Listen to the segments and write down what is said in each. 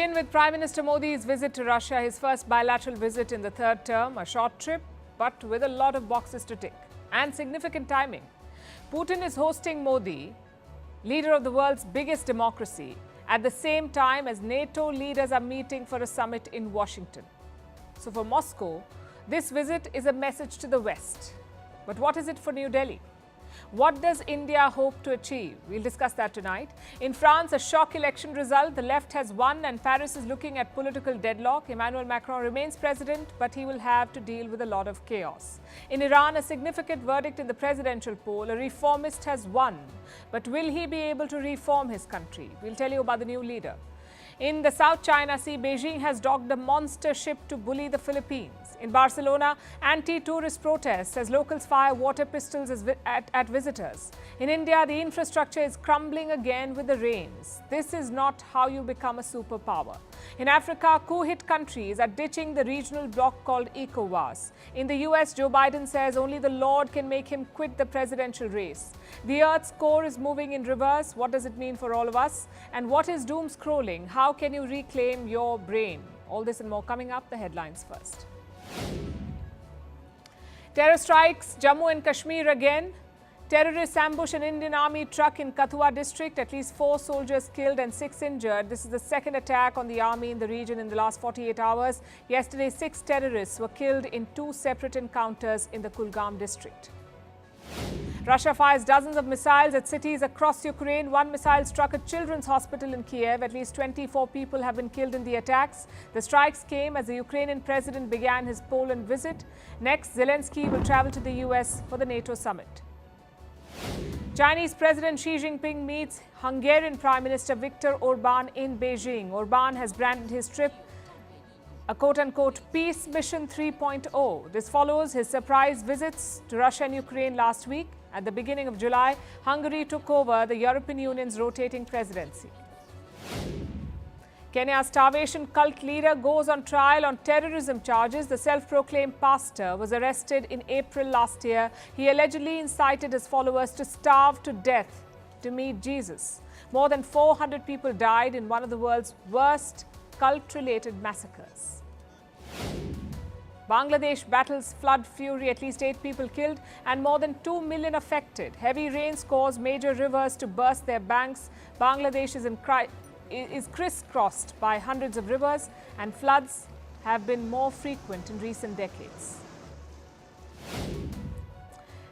begin with Prime Minister Modi's visit to Russia, his first bilateral visit in the third term, a short trip, but with a lot of boxes to tick and significant timing. Putin is hosting Modi, leader of the world's biggest democracy, at the same time as NATO leaders are meeting for a summit in Washington. So for Moscow, this visit is a message to the West. But what is it for New Delhi? What does India hope to achieve? We'll discuss that tonight. In France, a shock election result. The left has won and Paris is looking at political deadlock. Emmanuel Macron remains president, but he will have to deal with a lot of chaos. In Iran, a significant verdict in the presidential poll. A reformist has won. But will he be able to reform his country? We'll tell you about the new leader. In the South China Sea, Beijing has docked a monster ship to bully the Philippines. In Barcelona, anti-tourist protests as locals fire water pistols at visitors. In India, the infrastructure is crumbling again with the rains. This is not how you become a superpower. In Africa, coup-hit countries are ditching the regional bloc called ECOWAS. In the US, Joe Biden says only the Lord can make him quit the presidential race. The Earth's core is moving in reverse. What does it mean for all of us? And what is doom scrolling? How can you reclaim your brain? All this and more coming up. The headlines first. Terror strikes Jammu and Kashmir again. Terrorists ambush an Indian Army truck in Kathua district. At least 4 soldiers killed and 6 injured. This is the second attack on the army in the region in the last 48 hours. Yesterday, 6 terrorists were killed in 2 separate encounters in the Kulgam district. Russia fires dozens of missiles at cities across Ukraine. 1 missile struck a children's hospital in Kiev. At least 24 people have been killed in the attacks. The strikes came as the Ukrainian president began his Poland visit. Next, Zelensky will travel to the US for the NATO summit. Chinese President Xi Jinping meets Hungarian Prime Minister Viktor Orban in Beijing. Orban has branded his trip a quote-unquote peace mission 3.0. This follows his surprise visits to Russia and Ukraine last week. At the beginning of July, Hungary took over the European Union's rotating presidency. Kenya's starvation cult leader goes on trial on terrorism charges. The self-proclaimed pastor was arrested in April last year. He allegedly incited his followers to starve to death to meet Jesus. More than 400 people died in one of the world's worst cult-related massacres. Bangladesh battles flood fury, at least 8 people killed and more than 2 million affected. Heavy rains cause major rivers to burst their banks. Bangladesh is crisscrossed by hundreds of rivers and floods have been more frequent in recent decades.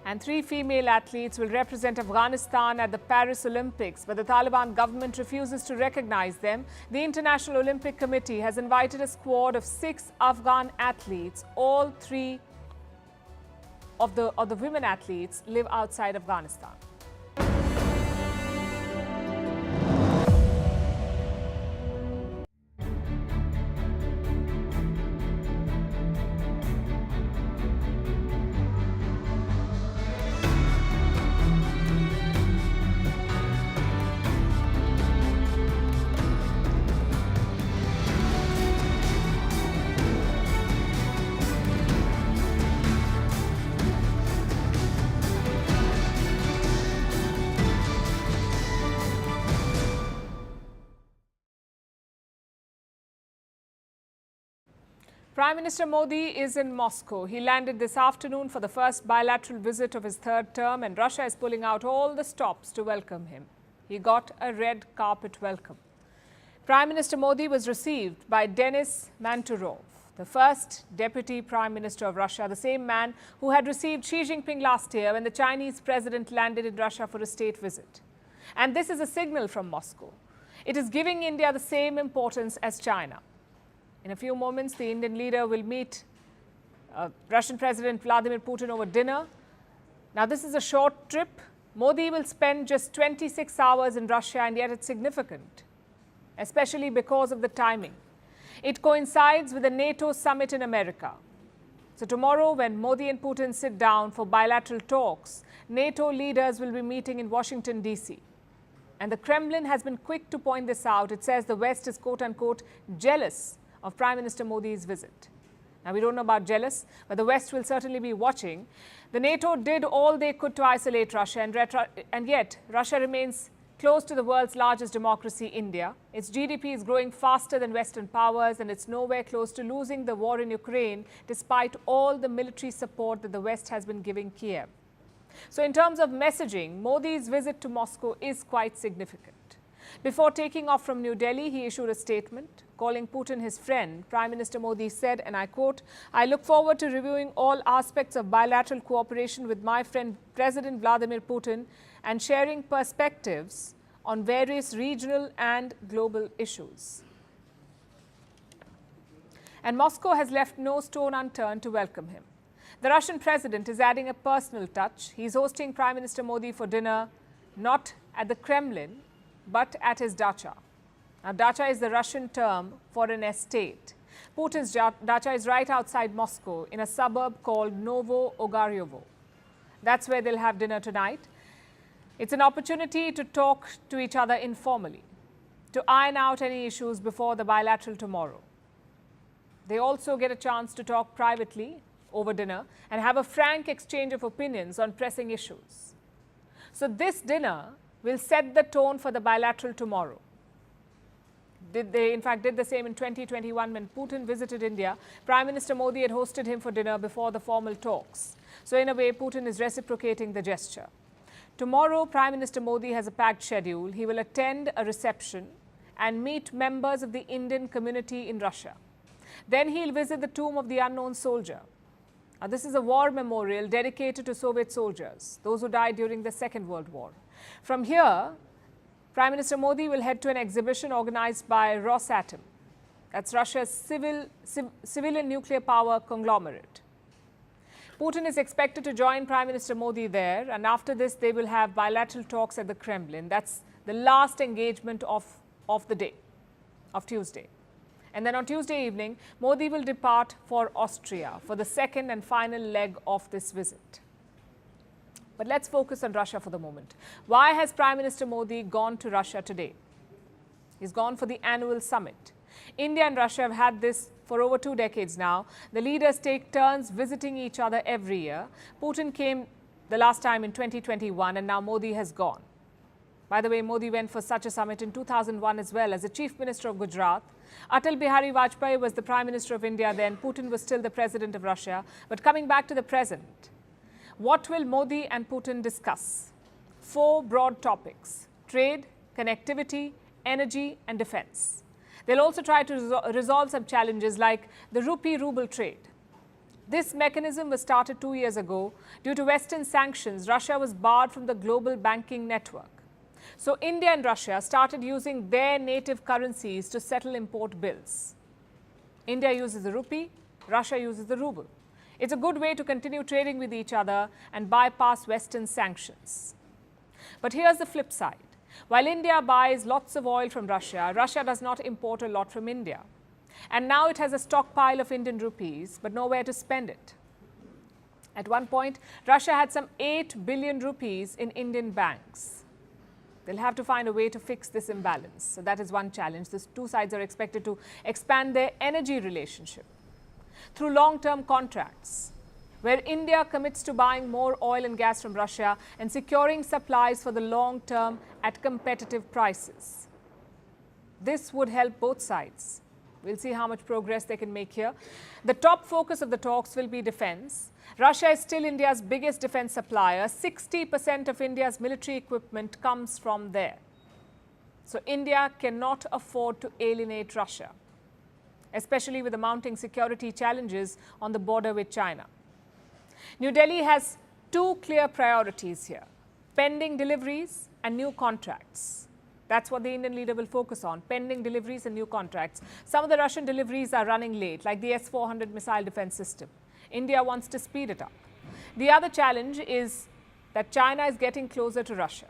And 3 female athletes will represent Afghanistan at the Paris Olympics, but the Taliban government refuses to recognize them. The International Olympic Committee has invited a squad of 6 Afghan athletes. All 3 of the women athletes live outside Afghanistan. Prime Minister Modi is in Moscow. He landed this afternoon for the first bilateral visit of his third term, and Russia is pulling out all the stops to welcome him. He got a red carpet welcome. Prime Minister Modi was received by Denis Manturov, the first Deputy Prime Minister of Russia, the same man who had received Xi Jinping last year when the Chinese president landed in Russia for a state visit. And this is a signal from Moscow. It is giving India the same importance as China. In a few moments, the Indian leader will meet Russian President Vladimir Putin over dinner. Now, this is a short trip. Modi will spend just 26 hours in Russia, and yet it's significant, especially because of the timing. It coincides with the NATO summit in America. So tomorrow, when Modi and Putin sit down for bilateral talks, NATO leaders will be meeting in Washington, D.C. And the Kremlin has been quick to point this out. It says the West is quote-unquote jealous of Prime Minister Modi's visit. Now, we don't know about jealous, but the West will certainly be watching. The NATO did all they could to isolate Russia, and yet Russia remains close to the world's largest democracy, India. Its GDP is growing faster than Western powers, and it's nowhere close to losing the war in Ukraine, despite all the military support that the West has been giving Kiev. So in terms of messaging, Modi's visit to Moscow is quite significant. Before taking off from New Delhi, he issued a statement. Calling Putin his friend, Prime Minister Modi said, and I quote, "I look forward to reviewing all aspects of bilateral cooperation with my friend President Vladimir Putin and sharing perspectives on various regional and global issues." And Moscow has left no stone unturned to welcome him. The Russian president is adding a personal touch. He's hosting Prime Minister Modi for dinner, not at the Kremlin, but at his dacha. Now, dacha is the Russian term for an estate. Putin's dacha is right outside Moscow in a suburb called Novo Ogaryovo. That's where they'll have dinner tonight. It's an opportunity to talk to each other informally, to iron out any issues before the bilateral tomorrow. They also get a chance to talk privately over dinner and have a frank exchange of opinions on pressing issues. So this dinner will set the tone for the bilateral tomorrow. They, in fact, did the same in 2021 when Putin visited India. Prime Minister Modi had hosted him for dinner before the formal talks. So in a way, Putin is reciprocating the gesture. Tomorrow, Prime Minister Modi has a packed schedule. He will attend a reception and meet members of the Indian community in Russia. Then he'll visit the tomb of the unknown soldier. Now, this is a war memorial dedicated to Soviet soldiers, those who died during the Second World War. From here, Prime Minister Modi will head to an exhibition organized by Rosatom. That's Russia's civilian nuclear power conglomerate. Putin is expected to join Prime Minister Modi there, and after this, they will have bilateral talks at the Kremlin. That's the last engagement of the day, of Tuesday. And then on Tuesday evening, Modi will depart for Austria for the second and final leg of this visit. But let's focus on Russia for the moment. Why has Prime Minister Modi gone to Russia today? He's gone for the annual summit. India and Russia have had this for over 2 decades now. The leaders take turns visiting each other every year. Putin came the last time in 2021, and now Modi has gone. By the way, Modi went for such a summit in 2001 as well as the Chief Minister of Gujarat. Atal Bihari Vajpayee was the Prime Minister of India then. Putin was still the President of Russia. But coming back to the present, what will Modi and Putin discuss? 4 broad topics: trade, connectivity, energy and defense. They'll also try to resolve some challenges like the rupee-ruble trade. This mechanism was started 2 years ago. Due to Western sanctions, Russia was barred from the global banking network. So India and Russia started using their native currencies to settle import bills. India uses the rupee, Russia uses the ruble. It's a good way to continue trading with each other and bypass Western sanctions. But here's the flip side. While India buys lots of oil from Russia, Russia does not import a lot from India. And now it has a stockpile of Indian rupees, but nowhere to spend it. At one point, Russia had some 8 billion rupees in Indian banks. They'll have to find a way to fix this imbalance. So that is one challenge. The 2 sides are expected to expand their energy relationship through long-term contracts, where India commits to buying more oil and gas from Russia and securing supplies for the long term at competitive prices. This would help both sides. We'll see how much progress they can make here. The top focus of the talks will be defense. Russia is still India's biggest defense supplier. 60% of India's military equipment comes from there. So India cannot afford to alienate Russia, especially with the mounting security challenges on the border with China. New Delhi has 2 clear priorities here: pending deliveries and new contracts. That's what the Indian leader will focus on: pending deliveries and new contracts. Some of the Russian deliveries are running late, like the S-400 missile defense system. India wants to speed it up. The other challenge is that China is getting closer to Russia.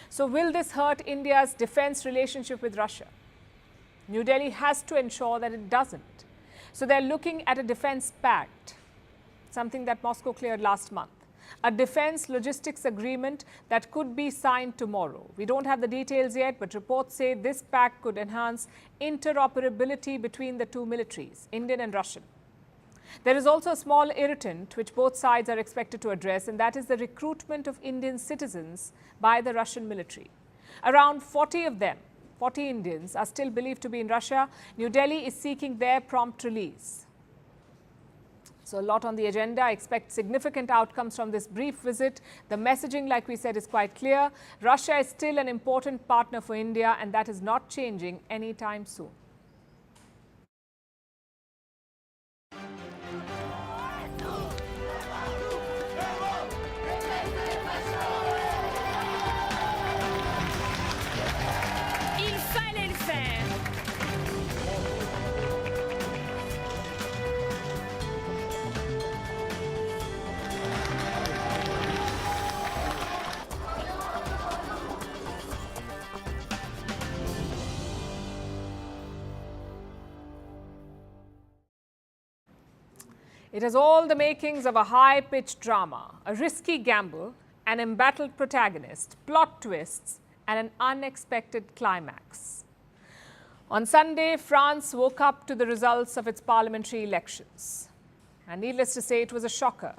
So will this hurt India's defense relationship with Russia? New Delhi has to ensure that it doesn't. So they're looking at a defense pact, something that Moscow cleared last month. A defense logistics agreement that could be signed tomorrow. We don't have the details yet, but reports say this pact could enhance interoperability between the 2 militaries, Indian and Russian. There is also a small irritant which both sides are expected to address, and that is the recruitment of Indian citizens by the Russian military. Around 40 of them, 40 Indians, are still believed to be in Russia. New Delhi is seeking their prompt release. So a lot on the agenda. I expect significant outcomes from this brief visit. The messaging, like we said, is quite clear. Russia is still an important partner for India, and that is not changing anytime soon. It has all the makings of a high-pitched drama, a risky gamble, an embattled protagonist, plot twists, and an unexpected climax. On Sunday, France woke up to the results of its parliamentary elections. And needless to say, it was a shocker.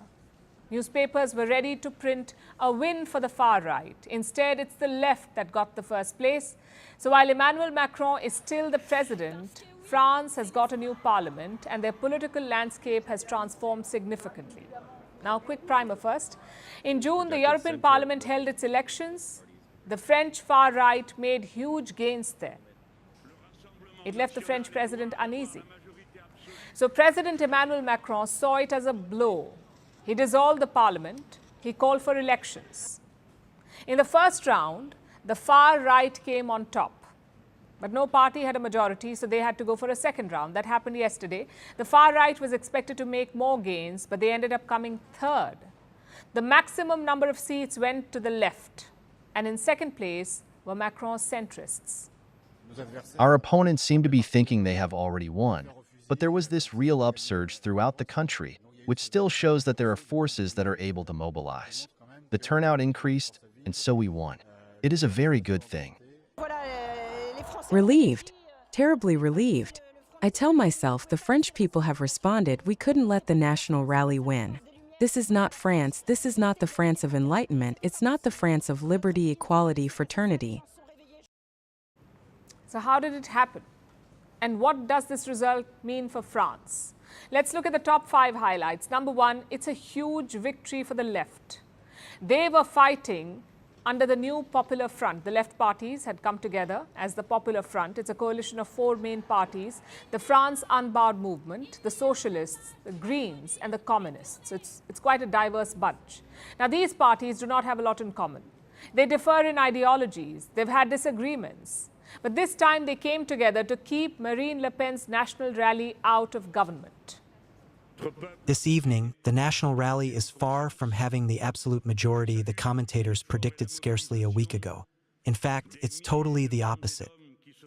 Newspapers were ready to print a win for the far right. Instead, it's the left that got the first place. So while Emmanuel Macron is still the president, France has got a new parliament and their political landscape has transformed significantly. Now, quick primer first. In June, the European Parliament held its elections. The French far right made huge gains there. It left the French president uneasy. So President Emmanuel Macron saw it as a blow. He dissolved the parliament. He called for elections. In the first round, the far right came on top. But no party had a majority, so they had to go for a second round. That happened yesterday. The far right was expected to make more gains, but they ended up coming third. The maximum number of seats went to the left. And in second place were Macron's centrists. Our opponents seem to be thinking they have already won. But there was this real upsurge throughout the country, which still shows that there are forces that are able to mobilize. The turnout increased, and so we won. It is a very good thing. Relieved, terribly relieved. I tell myself the French people have responded. We couldn't let the national rally win. This is not France. This is not the France of enlightenment. It's not the France of liberty, equality, fraternity. So how did it happen? And what does this result mean for France? Let's look at the top 5 highlights. Number 1, it's a huge victory for the left. They were fighting under the new Popular Front. The left parties had come together as the Popular Front. It's a coalition of 4 main parties: the France Unbarred Movement, the Socialists, the Greens, and the Communists. It's quite a diverse bunch. Now, these parties do not have a lot in common. They differ in ideologies. They've had disagreements. But this time they came together to keep Marine Le Pen's national rally out of government. This evening, the national rally is far from having the absolute majority the commentators predicted scarcely a week ago. In fact, it's totally the opposite.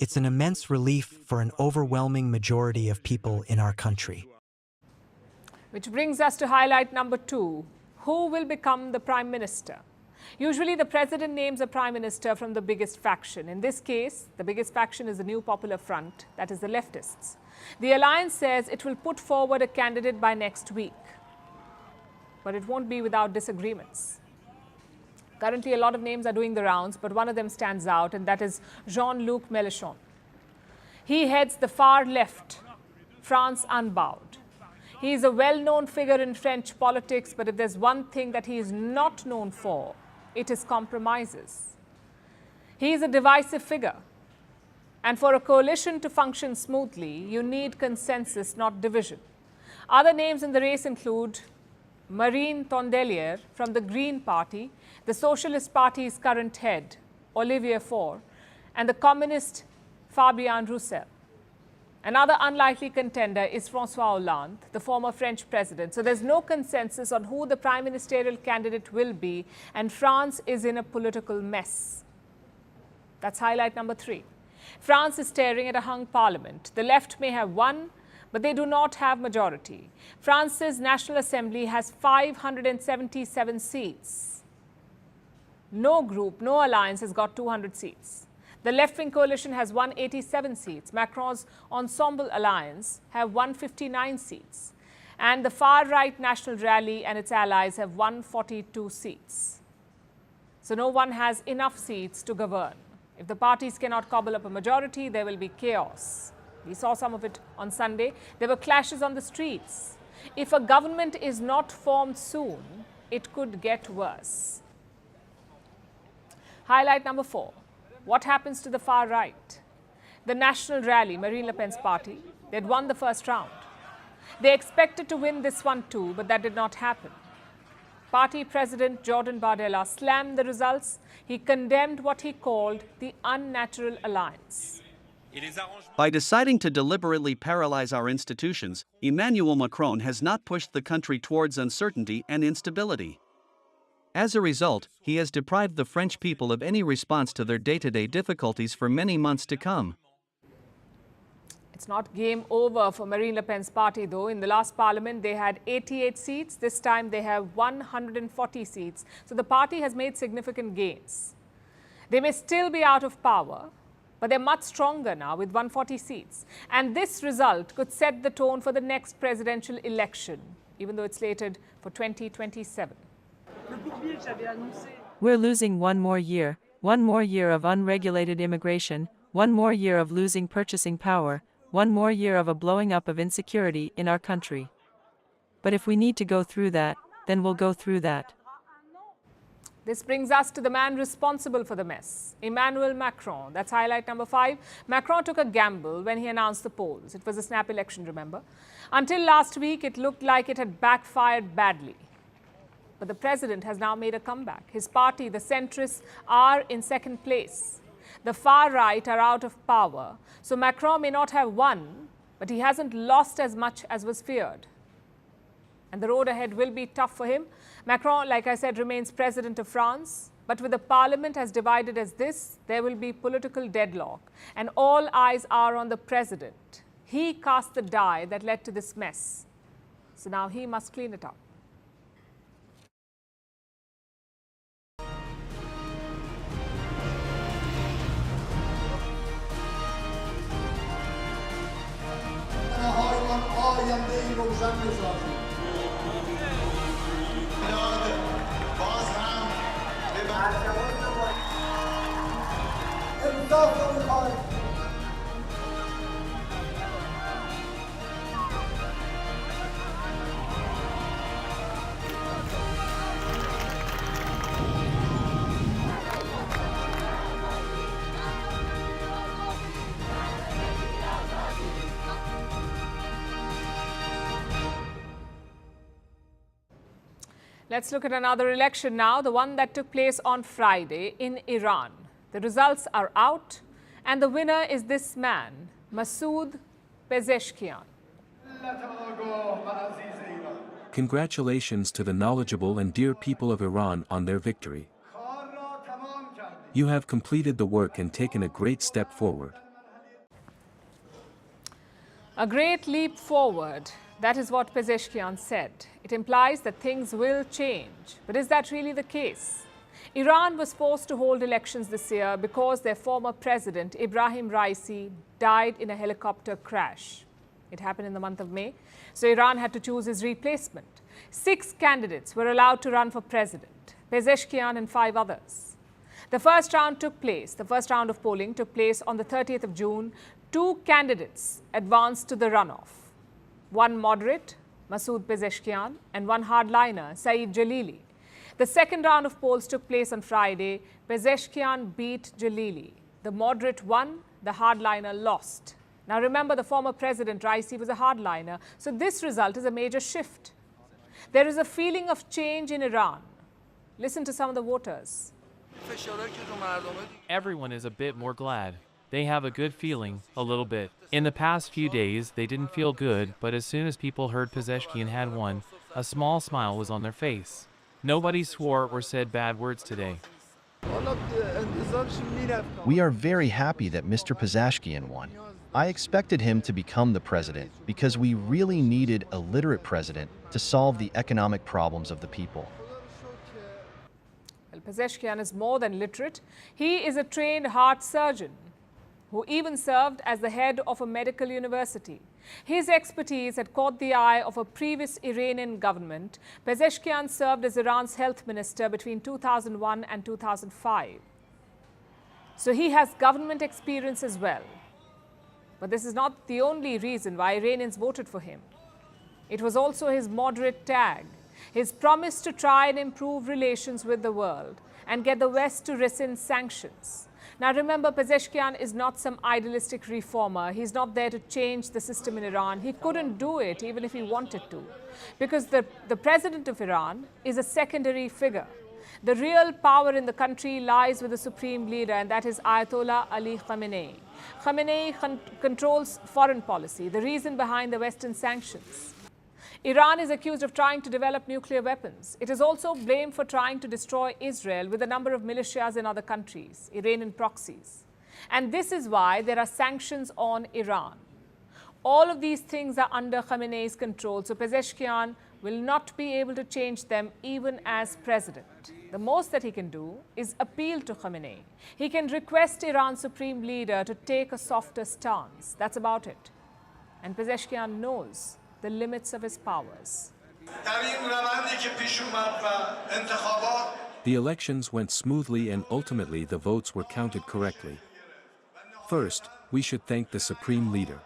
It's an immense relief for an overwhelming majority of people in our country. Which brings us to highlight number 2. Who will become the Prime Minister? Usually the president names a Prime Minister from the biggest faction. In this case, the biggest faction is the new Popular Front, that is the leftists. The alliance says it will put forward a candidate by next week. But it won't be without disagreements. Currently, a lot of names are doing the rounds, but one of them stands out, and that is Jean-Luc Mélenchon. He heads the far left, France Unbowed. He is a well-known figure in French politics, but if there's one thing that he is not known for, it is compromises. He is a divisive figure. And for a coalition to function smoothly, you need consensus, not division. Other names in the race include Marine Tondelier from the Green Party, the Socialist Party's current head, Olivier Faure, and the Communist Fabien Roussel. Another unlikely contender is François Hollande, the former French president. So there's no consensus on who the prime ministerial candidate will be, and France is in a political mess. That's highlight number 3. France is staring at a hung parliament. The left may have won, but they do not have majority. France's National Assembly has 577 seats. No group, no alliance has got 200 seats. The left-wing coalition has 187 seats. Macron's Ensemble Alliance have 159 seats. And the far-right National Rally and its allies have 142 seats. So no one has enough seats to govern. If the parties cannot cobble up a majority, there will be chaos. We saw some of it on Sunday. There were clashes on the streets. If a government is not formed soon, it could get worse. Highlight number 4. What happens to the far right? The national rally, Marine Le Pen's party, they had won the first round. They expected to win this one too, but that did not happen. Party President Jordan Bardella slammed the results. He condemned what he called the unnatural alliance. By deciding to deliberately paralyze our institutions, Emmanuel Macron has not pushed the country towards uncertainty and instability. As a result, he has deprived the French people of any response to their day-to-day difficulties for many months to come. It's not game over for Marine Le Pen's party, though. In the last parliament, they had 88 seats. This time, they have 140 seats. So the party has made significant gains. They may still be out of power, but they're much stronger now with 140 seats. And this result could set the tone for the next presidential election, even though it's slated for 2027. We're losing one more year of unregulated immigration, one more year of losing purchasing power, one more year of a blowing up of insecurity in our country. But if we need to go through that, then we'll go through that. This brings us to the man responsible for the mess, Emmanuel Macron. That's highlight number 5. Macron took a gamble when he announced the polls. It was a snap election, remember? Until last week, it looked like it had backfired badly. But the president has now made a comeback. His party, the centrists, are in second place. The far right are out of power. So Macron may not have won, but he hasn't lost as much as was feared. And the road ahead will be tough for him. Macron, like I said, remains president of France. But with the parliament as divided as this, there will be political deadlock. And all eyes are on the president. He cast the die that led to this mess. So now he must clean it up. Let's look at another election now, the one that took place on Friday in Iran. The results are out, and the winner is this man, Masoud Pezeshkian. Congratulations to the knowledgeable and dear people of Iran on their victory. You have completed the work and taken a great step forward. A great leap forward. That is what Pezeshkian said. It implies that things will change. But is that really the case? Iran was forced to hold elections this year because their former president, Ibrahim Raisi, died in a helicopter crash. It happened in the month of May. So Iran had to choose his replacement. 6 candidates were allowed to run for president, Pezeshkian and 5 others. The first round of polling took place on the 30th of June. 2 candidates advanced to the runoff. One moderate, Masoud Pezeshkian, and one hardliner, Saeed Jalili. The second round of polls took place on Friday. Pezeshkian beat Jalili. The moderate won, the hardliner lost. Now remember, the former president, Raisi, was a hardliner, so this result is a major shift. There is a feeling of change in Iran. Listen to some of the voters. Everyone is a bit more glad. They have a good feeling, a little bit. In the past few days, they didn't feel good, but as soon as people heard Pezeshkian had won, a small smile was on their face. Nobody swore or said bad words today. We are very happy that Mr. Pezeshkian won. I expected him to become the president because we really needed a literate president to solve the economic problems of the people. Well, Pezeshkian is more than literate. He is a trained heart surgeon who even served as the head of a medical university. His expertise had caught the eye of a previous Iranian government. Pezeshkian served as Iran's health minister between 2001 and 2005. So he has government experience as well. But this is not the only reason why Iranians voted for him. It was also his moderate tag, his promise to try and improve relations with the world and get the West to rescind sanctions. Now remember, Pezeshkian is not some idealistic reformer. He's not there to change the system in Iran. He couldn't do it even if he wanted to, because the president of Iran is a secondary figure. The real power in the country lies with the supreme leader, and that is Ayatollah Ali Khamenei. Khamenei controls foreign policy, the reason behind the Western sanctions. Iran is accused of trying to develop nuclear weapons. It is also blamed for trying to destroy Israel with a number of militias in other countries, Iranian proxies. And this is why there are sanctions on Iran. All of these things are under Khamenei's control, so Pezeshkian will not be able to change them even as president. The most that he can do is appeal to Khamenei. He can request Iran's supreme leader to take a softer stance. That's about it. And Pezeshkian knows the limits of his powers. The elections went smoothly and ultimately the votes were counted correctly. First, we should thank the supreme leader.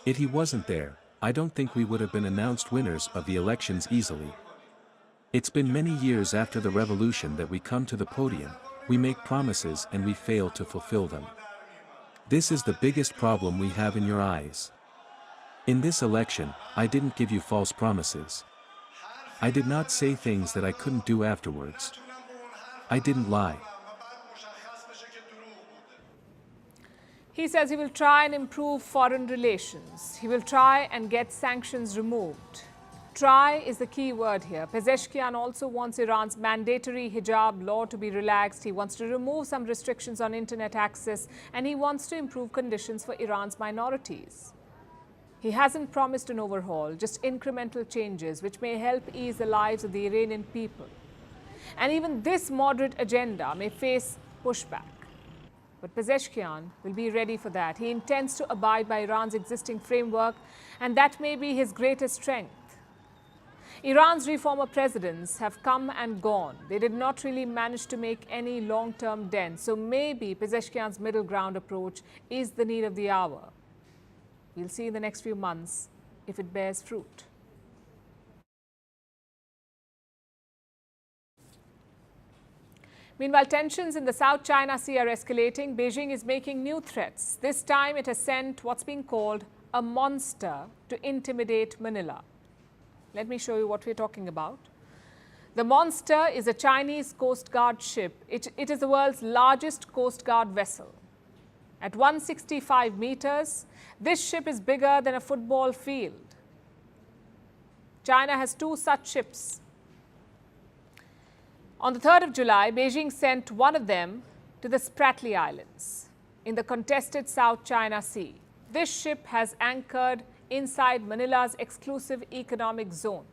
If he wasn't there, I don't think we would have been announced winners of the elections easily. It's been many years after the revolution that we come to the podium, we make promises and we fail to fulfill them. This is the biggest problem we have in your eyes. In this election, I didn't give you false promises. I did not say things that I couldn't do afterwards. I didn't lie. He says he will try and improve foreign relations. He will try and get sanctions removed. Try is the key word here. Pezeshkian also wants Iran's mandatory hijab law to be relaxed. He wants to remove some restrictions on internet access, and he wants to improve conditions for Iran's minorities. He hasn't promised an overhaul, just incremental changes which may help ease the lives of the Iranian people. And even this moderate agenda may face pushback. But Pezeshkian will be ready for that. He intends to abide by Iran's existing framework, and that may be his greatest strength. Iran's reformer presidents have come and gone. They did not really manage to make any long-term dent. So maybe Pezeshkian's middle ground approach is the need of the hour. We'll see in the next few months if it bears fruit. Meanwhile, tensions in the South China Sea are escalating. Beijing is making new threats. This time it has sent what's being called a monster to intimidate Manila. Let me show you what we're talking about. The monster is a Chinese Coast Guard ship. It is the world's largest Coast Guard vessel. At 165 meters, this ship is bigger than a football field. China has 2 such ships. On the 3rd of July, Beijing sent one of them to the Spratly Islands in the contested South China Sea. This ship has anchored inside Manila's exclusive economic zone.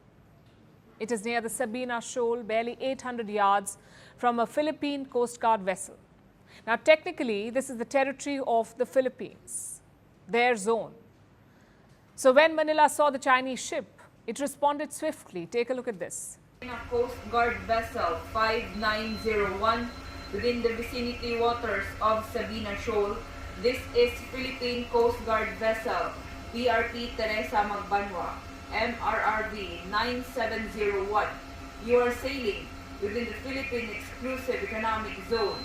It is near the Sabina Shoal, barely 800 yards from a Philippine Coast Guard vessel. Now, technically, this is the territory of the Philippines, their zone. So when Manila saw the Chinese ship, it responded swiftly. Take a look at this. A Coast Guard vessel 5901 within the vicinity waters of Sabina Shoal. This is Philippine Coast Guard vessel PRP Teresa Magbanwa, MRRV 9701. You are sailing within the Philippine Exclusive Economic Zone.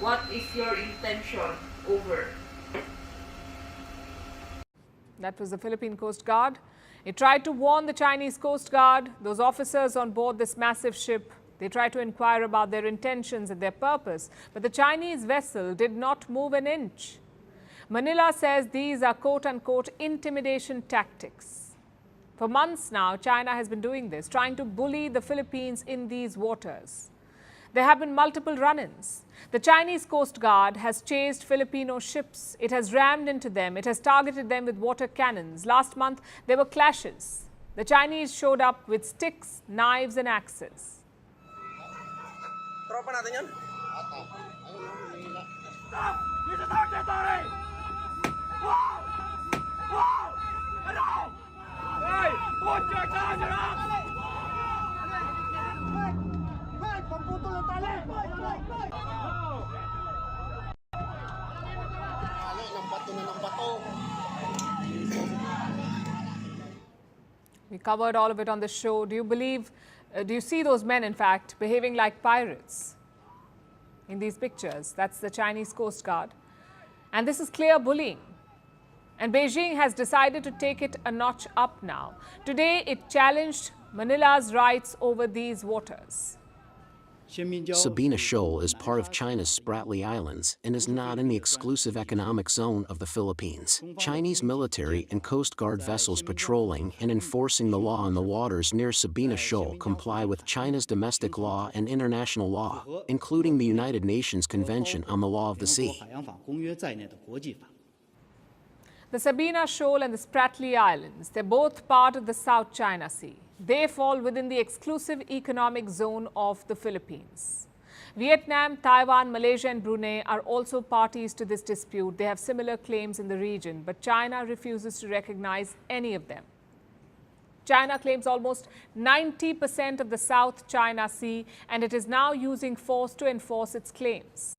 What is your intention? Over. That was the Philippine Coast Guard. It tried to warn the Chinese Coast Guard, those officers on board this massive ship. They tried to inquire about their intentions and their purpose, but the Chinese vessel did not move an inch. Manila says these are quote-unquote intimidation tactics. For months now, China has been doing this, trying to bully the Philippines in these waters. There have been multiple run-ins. The Chinese Coast Guard has chased Filipino ships. It has rammed into them. It has targeted them with water cannons. Last month, there were clashes. The Chinese showed up with sticks, knives and axes. Tropa natin yan. We covered all of it on the show. Do you see those men, in fact, behaving like pirates in these pictures? That's the Chinese Coast Guard. And this is clear bullying. And Beijing has decided to take it a notch up now. Today, it challenged Manila's rights over these waters. Sabina Shoal is part of China's Spratly Islands and is not in the exclusive economic zone of the Philippines. Chinese military and Coast Guard vessels patrolling and enforcing the law on the waters near Sabina Shoal comply with China's domestic law and international law, including the United Nations Convention on the Law of the Sea. The Sabina Shoal and the Spratly Islands, they're both part of the South China Sea. They fall within the exclusive economic zone of the Philippines. Vietnam, Taiwan, Malaysia and Brunei are also parties to this dispute. They have similar claims in the region, but China refuses to recognize any of them. China claims almost 90% of the South China Sea, and it is now using force to enforce its claims.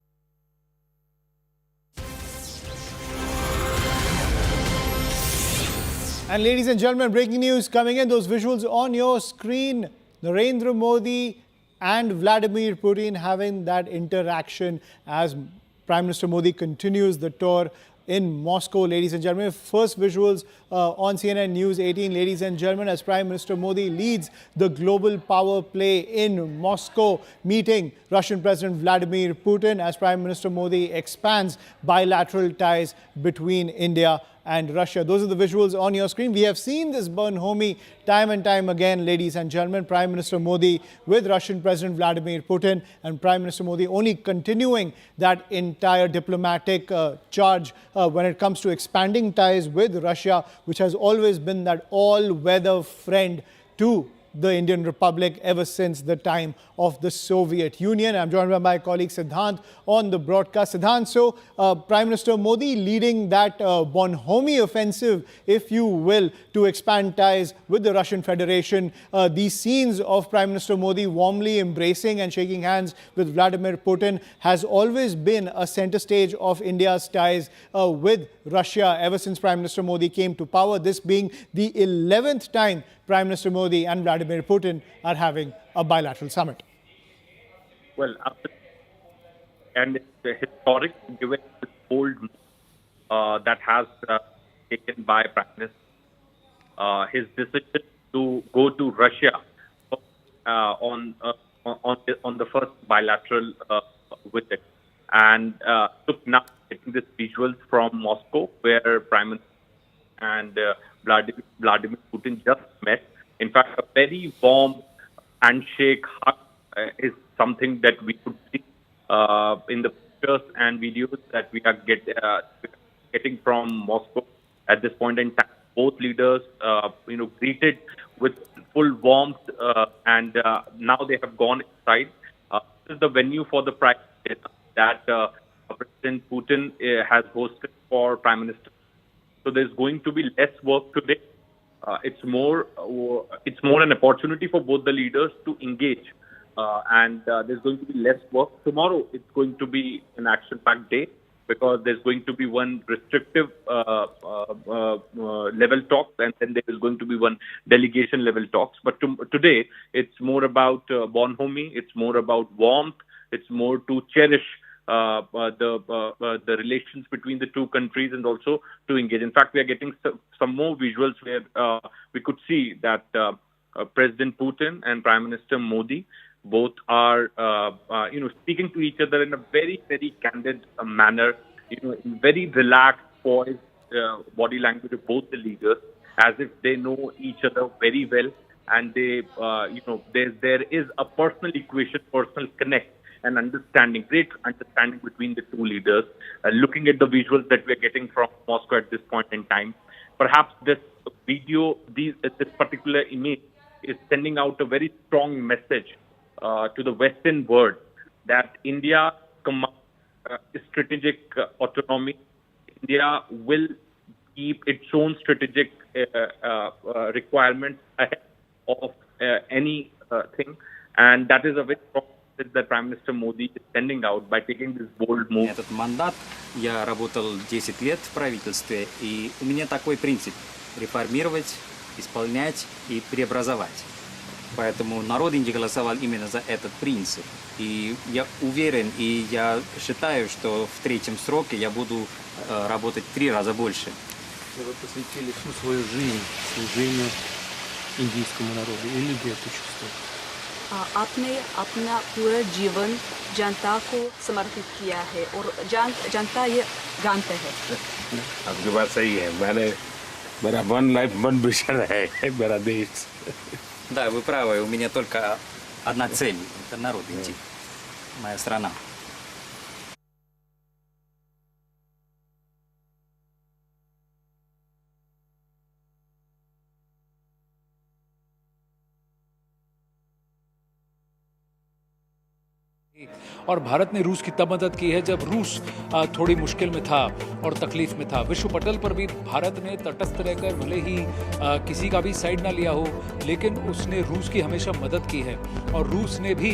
And ladies and gentlemen, breaking news coming in, those visuals on your screen. Narendra Modi and Vladimir Putin having that interaction as Prime Minister Modi continues the tour in Moscow, ladies and gentlemen. First visuals on CNN News 18, ladies and gentlemen, as Prime Minister Modi leads the global power play in Moscow, meeting Russian President Vladimir Putin as Prime Minister Modi expands bilateral ties between India and Russia. Those are the visuals on your screen. We have seen this bonhomie time and time again, ladies and gentlemen. Prime Minister Modi with Russian President Vladimir Putin, and Prime Minister Modi only continuing that entire diplomatic charge when it comes to expanding ties with Russia, which has always been that all-weather friend to the Indian Republic ever since the time of the Soviet Union. I'm joined by my colleague Siddhant on the broadcast. Siddhant, so Prime Minister Modi leading that bonhomie offensive, if you will, to expand ties with the Russian Federation. These scenes of Prime Minister Modi warmly embracing and shaking hands with Vladimir Putin has always been a center stage of India's ties with Russia ever since Prime Minister Modi came to power, this being the 11th time Prime Minister Modi and Vladimir Putin are having a bilateral summit. Well, and it's historic given this bold move that has taken by Prime Minister. His decision to go to Russia on the first bilateral visit, and took now taking this visuals from Moscow, where Prime Minister and Vladimir Putin just met. In fact, a very warm handshake, hug is something that we could see in the pictures and videos that we are getting from Moscow at this point in time. Both leaders, greeted with full warmth, and now they have gone inside. This is the venue for the Prime Minister that President Putin has hosted for Prime Minister. So there's going to be less work today. It's more an opportunity for both the leaders to engage, and there's going to be less work. Tomorrow it's going to be an action-packed day because there's going to be one restrictive level talks, and then there is going to be one delegation level talks. But today it's more about bonhomie, it's more about warmth, it's more to cherish the relations between the two countries and also to engage. In fact, we are getting some more visuals where we could see that President Putin and Prime Minister Modi both are, speaking to each other in a very, very candid manner, in very relaxed voice, body language of both the leaders, as if they know each other very well, and they, there is a personal equation, personal connect, and understanding, great understanding between the two leaders. Looking at the visuals that we're getting from Moscow at this point in time, perhaps this video, this particular image is sending out a very strong message to the Western world that India commands strategic autonomy. India will keep its own strategic requirements ahead of anything, and that is a very strong that Prime Minister Modi is sending out by taking this bold move. Этот мандат, я работал 10 лет в правительстве, и у меня такой принцип – реформировать, исполнять и преобразовать. Поэтому народ Индии голосовал именно за этот принцип. И я уверен, и я считаю, что в третьем сроке я буду работать 3 раза больше. Вы посвятили всю свою жизнь служению индийскому народу, и люди это чувствуют. आपने अपना पूरा जीवन जनता को समर्पित किया है और जनता ये जानते हैं। आपकी बात सही है। मेरा वन लाइफ वन विजन है मेरा देश। Да, вы правы, у меня только одна цель – это народ Индии, моя страна. और भारत ने रूस की तब मदद की है जब रूस थोड़ी मुश्किल में था और तकलीफ में था। विश्व पटल पर भी भारत ने तटस्थ रहकर भले ही किसी का भी साइड ना लिया हो, लेकिन उसने रूस की हमेशा मदद की है। और रूस ने भी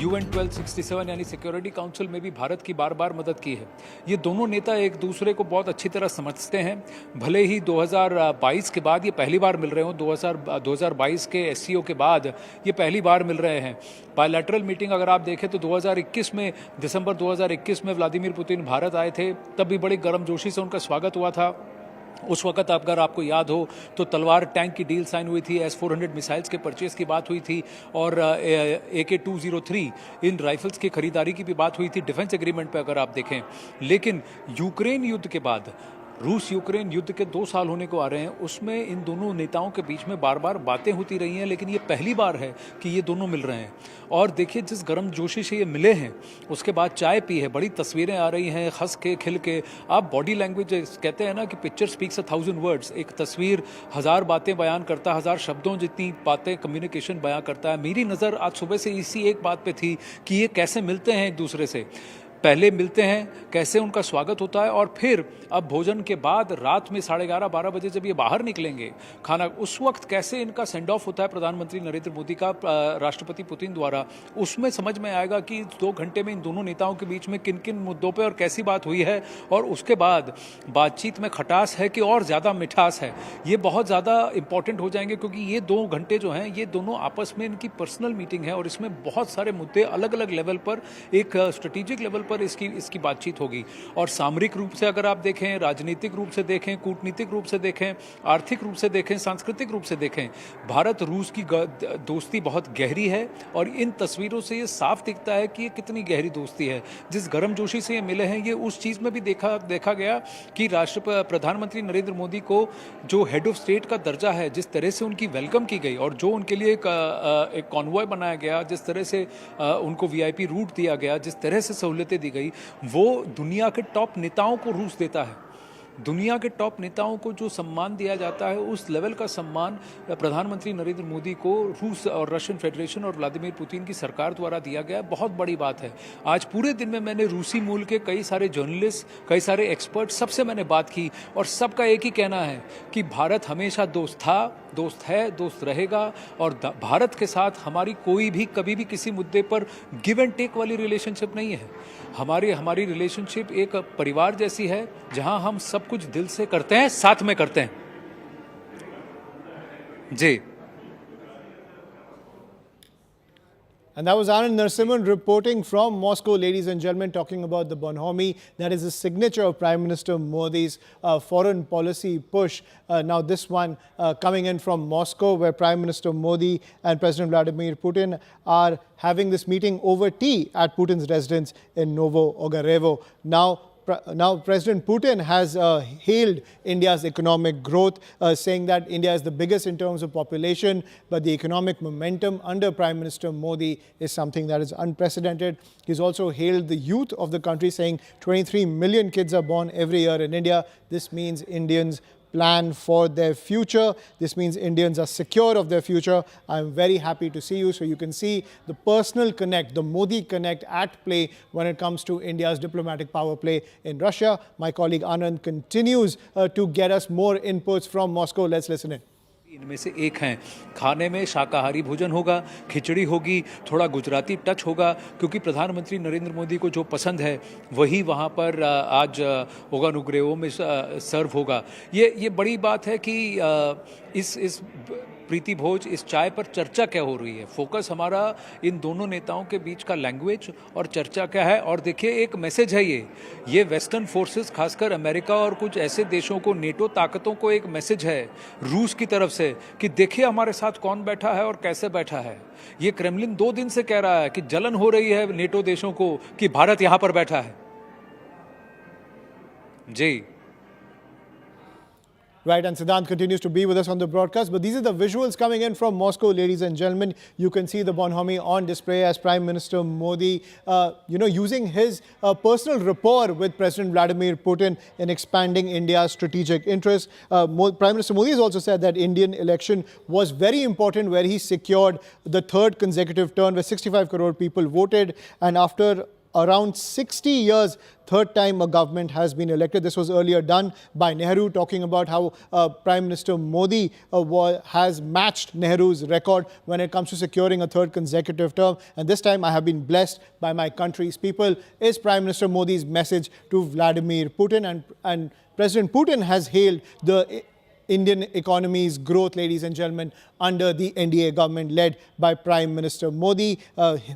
UN 1267 यानी सिक्योरिटी काउंसिल में भी भारत की बार बार मदद की है। ये दोनों नेता एक दूसरे को बहुत अच्छी तरह समझते हैं। भले ही 2022 के बाद ये पहली बार मिल रहे हो, 2022 के SCO के बाद ये पहली बार मिल रहे हैं। बायलैटरल मीटिंग अगर आप देखें तो 2021 में, दिसंबर 2021 में व्लादिमीर पुतिन भारत आए थे, तब भी बड़ी गर्मजोशी से उनका स्वागत हुआ था। उस वक्त अगर आपको याद हो तो तलवार टैंक की डील साइन हुई थी, S-400 मिसाइल्स के परचेस की बात हुई थी और AK-203 इन राइफल्स की खरीदारी की भी बात हुई थी डिफेंस एग्रीमेंट पे अगर आप देखें। लेकिन यूक्रेन युद्ध के बाद, रूस यूक्रेन युद्ध के 2 साल होने को आ रहे हैं, उसमें इन दोनों नेताओं के बीच में बार बार बातें होती रही हैं, लेकिन ये पहली बार है कि ये दोनों मिल रहे हैं। और देखिए जिस गर्मजोशी से ये मिले हैं, उसके बाद चाय पी है, बड़ी तस्वीरें आ रही हैं, हंस के खिल के। आप बॉडी लैंग्वेज कहते हैं ना कि पिक्चर स्पीक्स 1000 वर्ड्स, एक तस्वीर 1000 बातें बयान करता है, 1000 शब्दों जितनी बातें कम्युनिकेशन बयान करता है। मेरी नज़र आज सुबह से इसी एक बात पे थी कि ये कैसे मिलते हैं एक दूसरे से। पहले मिलते हैं, कैसे उनका स्वागत होता है, और फिर अब भोजन के बाद रात में 11:30-12 बजे जब ये बाहर निकलेंगे खाना, उस वक्त कैसे इनका सेंड ऑफ होता है प्रधानमंत्री नरेंद्र मोदी का राष्ट्रपति पुतिन द्वारा, उसमें समझ में आएगा कि 2 घंटे में इन दोनों नेताओं के बीच में किन किन मुद्दों पे और कैसी बात हुई है। और उसके बाद बातचीत में खटास है कि और ज़्यादा मिठास है, ये बहुत ज़्यादा इंपॉर्टेंट हो जाएंगे, क्योंकि ये 2 घंटे जो हैं ये दोनों आपस में इनकी पर्सनल मीटिंग है और इसमें बहुत सारे मुद्दे अलग अलग लेवल पर, एक स्ट्रेटेजिक लेवल पर इसकी बातचीत होगी। और सामरिक रूप से अगर आप देखें, राजनीतिक रूप से देखें, कूटनीतिक रूप से देखें, आर्थिक रूप से देखें, सांस्कृतिक रूप से देखें, भारत रूस की दोस्ती बहुत गहरी है। और इन तस्वीरों से ये साफ दिखता है कि ये कितनी गहरी दोस्ती है। जिस गर्मजोशी से ये मिले हैं, ये उस चीज़ में भी देखा गया कि प्रधानमंत्री नरेंद्र मोदी को जो हेड ऑफ स्टेट का दर्जा है, जिस तरह से उनकी वेलकम की गई और जो उनके लिए एक कॉन्वॉय बनाया गया, जिस तरह से उनको VIP रूट दिया गया, जिस तरह से सहूलियतें दी गई, वो दुनिया के टॉप नेताओं को रूस देता है। दुनिया के टॉप नेताओं को जो सम्मान दिया जाता है, उस लेवल का सम्मान प्रधानमंत्री नरेंद्र मोदी को रूस और रशियन फेडरेशन और व्लादिमीर पुतिन की सरकार द्वारा दिया गया है। बहुत बड़ी बात है। आज पूरे दिन में मैंने रूसी मूल के कई सारे जर्नलिस्ट, कई सारे एक्सपर्ट, सबसे मैंने बात की और सबका एक ही कहना है कि भारत हमेशा दोस्त था, दोस्त है, दोस्त रहेगा। और भारत के साथ हमारी कोई भी कभी भी किसी मुद्दे पर गिव एंड टेक वाली रिलेशनशिप नहीं है। हमारी रिलेशनशिप एक परिवार जैसी है, जहां हम सब कुछ दिल से करते हैं, साथ में करते हैं। जी। And that was Anand Narasimhan reporting from Moscow, ladies and gentlemen, talking about the bonhomie that is the signature of Prime Minister Modi's foreign policy push. Now this one coming in from Moscow, where Prime Minister Modi and President Vladimir Putin are having this meeting over tea at Putin's residence in Novo Ogarevo. Now President Putin has hailed India's economic growth, saying that India is the biggest in terms of population, but the economic momentum under Prime Minister Modi is something that is unprecedented. He's also hailed the youth of the country, saying 23 million kids are born every year in India. This means Indians plan for their future. This means Indians are secure of their future. I'm very happy to see you. So you can see the personal connect, the Modi connect at play when it comes to India's diplomatic power play in Russia. My colleague Anand continues to get us more inputs from Moscow. Let's listen in. इनमें से एक हैं। खाने में शाकाहारी भोजन होगा, खिचड़ी होगी, थोड़ा गुजराती टच होगा, क्योंकि प्रधानमंत्री नरेंद्र मोदी को जो पसंद है वही वहाँ पर आज ओगानुग्रेओ में सर्व होगा। ये बड़ी बात है कि इस प्रीति भोज, इस चाय पर चर्चा क्या हो रही है। फोकस हमारा इन दोनों नेताओं के बीच का लैंग्वेज और चर्चा क्या है। और देखिए, एक मैसेज है ये वेस्टर्न फोर्सेस, खासकर अमेरिका और कुछ ऐसे देशों को, नेटो ताकतों को एक मैसेज है रूस की तरफ से कि देखिए हमारे साथ कौन बैठा है और कैसे बैठा है। ये क्रेमलिन 2 दिन से कह रहा है कि जलन हो रही है नेटो देशों को कि भारत यहां पर बैठा है। जी। Right, and Siddhant continues to be with us on the broadcast. But these are the visuals coming in from Moscow, ladies and gentlemen. You can see the bonhomie on display as Prime Minister Modi, using his personal rapport with President Vladimir Putin in expanding India's strategic interests. Prime Minister Modi has also said that Indian election was very important, where he secured the 3rd consecutive term, where 65 crore people voted. And after around 60 years, 3rd time a government has been elected. This was earlier done by Nehru, talking about how Prime Minister Modi has matched Nehru's record when it comes to securing a 3rd consecutive term. And this time I have been blessed by my country's people, is Prime Minister Modi's message to Vladimir Putin. And President Putin has hailed the Indian economy's growth, ladies and gentlemen, under the NDA government led by Prime Minister Modi,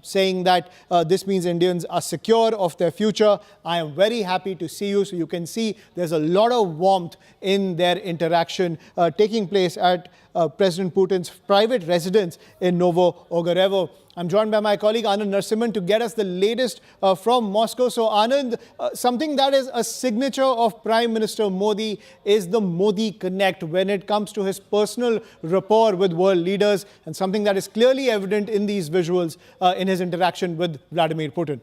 saying that this means Indians are secure of their future. I am very happy to see you. So you can see there's a lot of warmth in their interaction taking place at President Putin's private residence in Novo Ogarevo. I'm joined by my colleague Anand Narasimhan to get us the latest from Moscow. So Anand, something that is a signature of Prime Minister Modi is the Modi Connect when it comes to his personal rapport with world leaders, and something that is clearly evident in these visuals in his interaction with Vladimir Putin.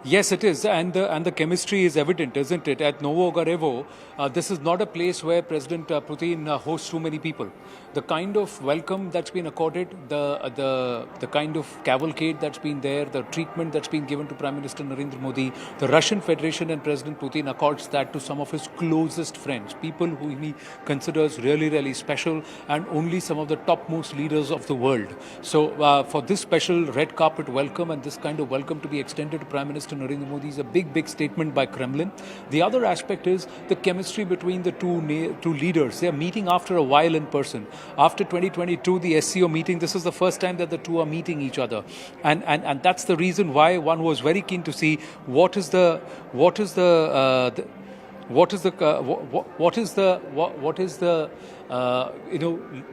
Yes, it is, and the chemistry is evident, isn't it? At Novo Ogarevo, this is not a place where President Putin hosts too many people. The kind of welcome that's been accorded, the kind of cavalcade that's been there, the treatment that's been given to Prime Minister Narendra Modi, the Russian Federation and President Putin accords that to some of his closest friends, people who he considers really, really special, and only some of the topmost leaders of the world. So for this special red carpet welcome and this kind of welcome to be extended to Prime Minister Narendra Modi is a big, big statement by Kremlin. The other aspect is the chemistry between the two leaders. They are meeting after a while in person. After 2022, the SCO meeting, this is the first time that the two are meeting each other, and that's the reason why one was very keen to see what is the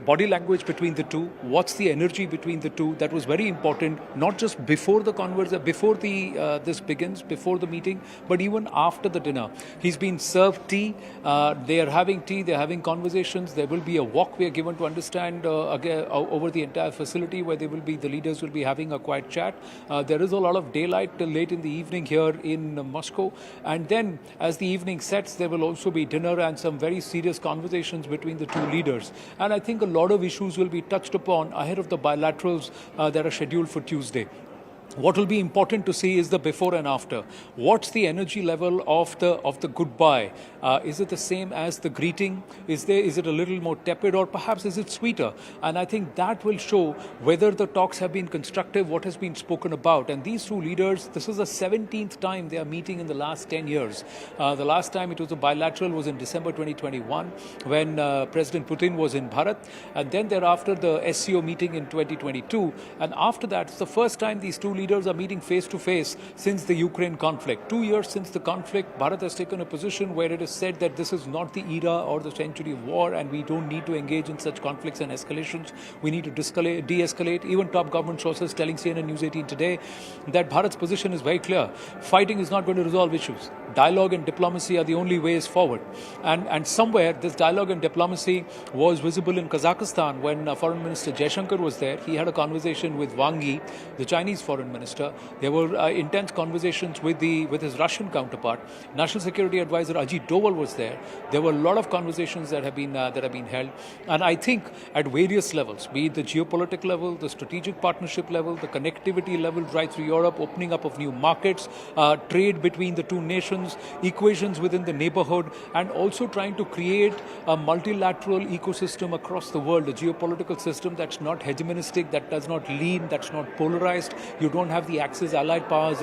body language between the two. What's the energy between the two? That was very important, not just before the this begins, before the meeting, but even after the dinner. He's been served tea. They are having tea. They're having conversations. There will be a walkway given to understand over the entire facility, where the leaders will be having a quiet chat. There is a lot of daylight till late in the evening here in Moscow, and then as the evening sets, there will also be dinner and some very serious conversations between the two leaders. And I think a lot of issues will be touched upon ahead of the bilaterals that are scheduled for Tuesday. What will be important to see is the before and after. What's the energy level of the goodbye? Is it the same as the greeting? Is it a little more tepid, or perhaps is it sweeter? And I think that will show whether the talks have been constructive, what has been spoken about. And these two leaders, this is the 17th time they are meeting in the last 10 years. The last time it was a bilateral was in December 2021 when President Putin was in Bharat. And then thereafter the SCO meeting in 2022. And after that, it's the first time these two leaders are meeting face to face since the Ukraine conflict. 2 years since the conflict, Bharat has taken a position where it is said that this is not the era or the century of war, and we don't need to engage in such conflicts and escalations. We need to de-escalate. Even top government sources telling CNN News 18 today that Bharat's position is very clear. Fighting is not going to resolve issues. Dialogue and diplomacy are the only ways forward. And somewhere this dialogue and diplomacy was visible in Kazakhstan when Foreign Minister Jaishankar was there. He had a conversation with Wang Yi, the Chinese foreign Minister. There were intense conversations with his Russian counterpart. National Security Advisor Ajit Doval was there. There were a lot of conversations that have been held, and I think at various levels, be it the geopolitical level, the strategic partnership level, the connectivity level right through Europe, opening up of new markets, trade between the two nations, equations within the neighborhood, and also trying to create a multilateral ecosystem across the world, a geopolitical system that's not hegemonistic, that does not lean, that's not polarized. You don't have the Axis allied powers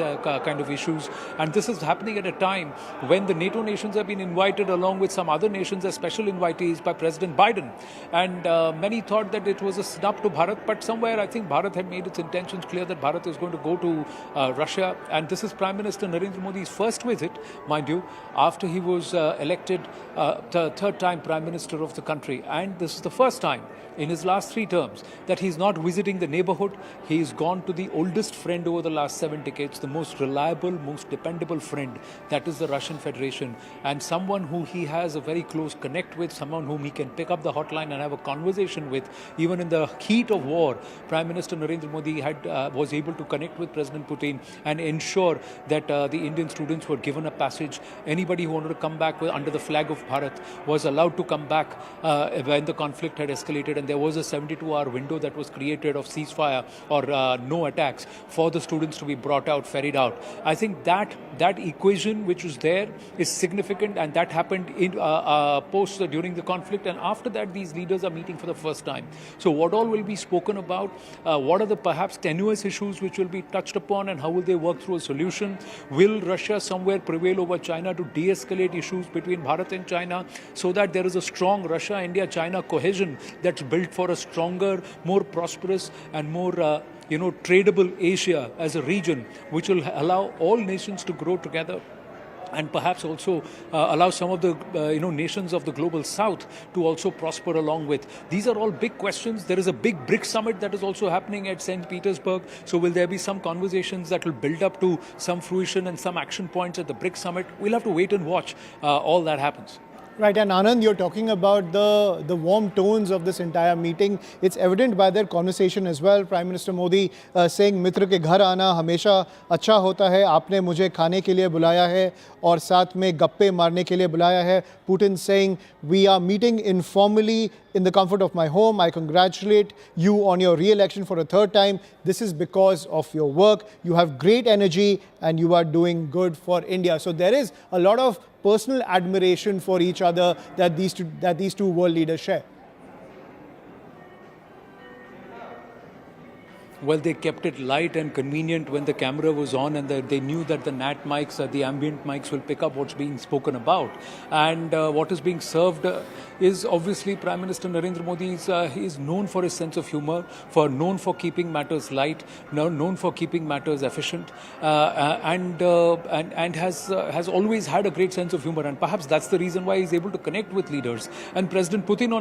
kind of issues. And this is happening at a time when the NATO nations have been invited along with some other nations as special invitees by President Biden. And many thought that it was a snub to Bharat, but somewhere I think Bharat had made its intentions clear that Bharat is going to go to Russia. And this is Prime Minister Narendra Modi's first visit, mind you, after he was elected third time Prime Minister of the country. And this is the first time in his last 3 terms that he's not visiting the neighborhood. He's gone to the oldest friend over the last 7 decades, the most reliable, most dependable friend, that is the Russian Federation, and someone who he has a very close connect with, someone whom he can pick up the hotline and have a conversation with. Even in the heat of war, Prime Minister Narendra Modi was able to connect with President Putin and ensure that the Indian students were given a passage. Anybody who wanted to come back under the flag of Bharat was allowed to come back when the conflict had escalated, and there was a 72-hour window that was created of ceasefire or no attacks for the students to be brought out, ferried out. I think that equation which was there is significant, and that happened in post during the conflict, and after that these leaders are meeting for the first time. So what all will be spoken about? What are the perhaps tenuous issues which will be touched upon, and how will they work through a solution? Will Russia somewhere prevail over China to de-escalate issues between Bharat and China so that there is a strong Russia, India, China cohesion that's built for a stronger, more prosperous and more tradable Asia as a region, which will allow all nations to grow together, and perhaps also allow some of the nations of the global south to also prosper along with. These are all big questions. There is a big BRICS summit that is also happening at St. Petersburg. So will there be some conversations that will build up to some fruition and some action points at the BRICS summit? We'll have to wait and watch all that happens. Right, and Anand, you're talking about the warm tones of this entire meeting. It's evident by their conversation as well. Prime Minister Modi saying, "मित्र के घर आना हमेशा अच्छा होता है. आपने मुझे खाने के लिए बुलाया है और साथ में गप्पे मारने के लिए बुलाया है." Putin saying, "We are meeting informally in the comfort of my home. I congratulate you on your re-election for a 3rd time. This is because of your work. You have great energy and you are doing good for India." So there is a lot of personal admiration for each other that these two world leaders share. Well, they kept it light and convenient when the camera was on, and they knew that the NAT mics, the ambient mics, will pick up what's being spoken about. And what is being served is obviously Prime Minister Narendra Modi is known for his sense of humor, known for keeping matters light, known for keeping matters efficient, and has always had a great sense of humor. And perhaps that's the reason why he's able to connect with leaders. And President Putin,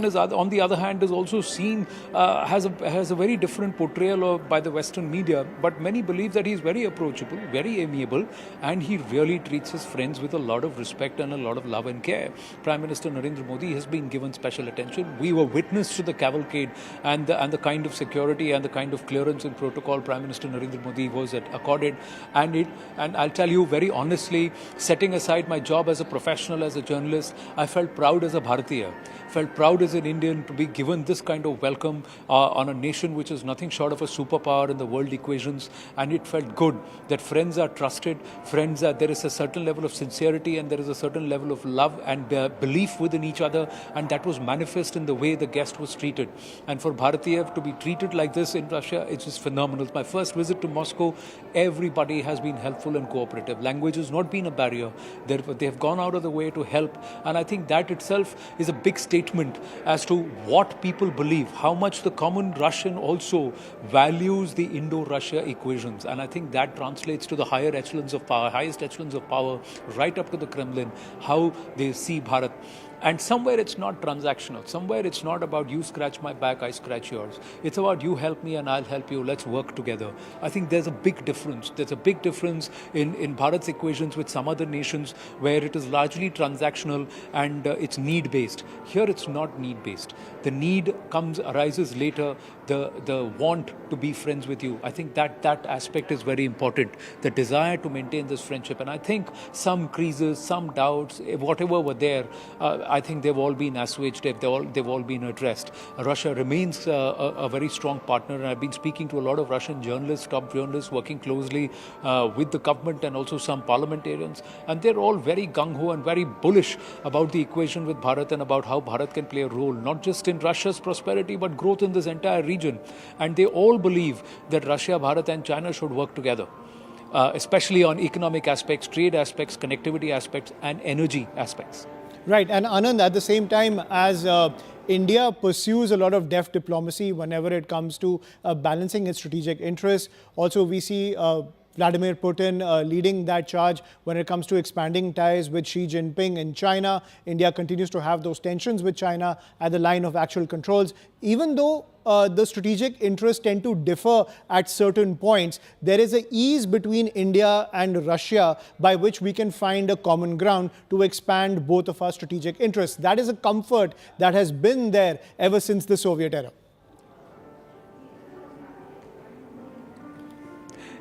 on the other hand, is also seen has a very different portrayal by the Western media, but many believe that he's very approachable, very amiable, and he really treats his friends with a lot of respect and a lot of love and care. Prime Minister Narendra Modi has been given special attention. We were witness to the cavalcade and the kind of security and the kind of clearance and protocol Prime Minister Narendra Modi was accorded. And I'll tell you very honestly, setting aside my job as a professional, as a journalist, I felt proud as a Bharatiya, felt proud as an Indian to be given this kind of welcome on a nation which is nothing short of a superpower in the world equations. And it felt good that friends are trusted, friends are, there is a certain level of sincerity and there is a certain level of love and belief within each other, and that was manifest in the way the guest was treated. And for Bharatiya to be treated like this in Russia, it's just phenomenal. My first visit to Moscow, everybody has been helpful and cooperative. Language has not been a barrier. They have gone out of the way to help, and I think that itself is a big statement as to what people believe, how much the common Russian also values the Indo-Russia equations. And I think that translates to the higher echelons of power, highest echelons of power, right up to the Kremlin, how they see Bharat. And somewhere it's not transactional. Somewhere it's not about you scratch my back, I scratch yours. It's about you help me and I'll help you. Let's work together. I think there's a big difference. There's a big difference in Bharat's equations with some other nations where it is largely transactional and it's need-based. Here it's not need-based. The need arises later. The want to be friends with you. I think that aspect is very important. The desire to maintain this friendship. And I think some creases, some doubts, whatever were there, I think they've all been assuaged. They've all been addressed. Russia remains a very strong partner. And I've been speaking to a lot of Russian journalists, top journalists, working closely with the government and also some parliamentarians. And they're all very gung-ho and very bullish about the equation with Bharat and about how Bharat can play a role, not just in Russia's prosperity, but growth in this entire region. And they all believe that Russia, Bharat and China should work together, especially on economic aspects, trade aspects, connectivity aspects and energy aspects. Right. And Anand, at the same time as India pursues a lot of deft diplomacy whenever it comes to balancing its strategic interests, also we see Vladimir Putin leading that charge when it comes to expanding ties with Xi Jinping in China. India continues to have those tensions with China at the line of actual controls. Even though the strategic interests tend to differ at certain points, there is an ease between India and Russia by which we can find a common ground to expand both of our strategic interests. That is a comfort that has been there ever since the Soviet era.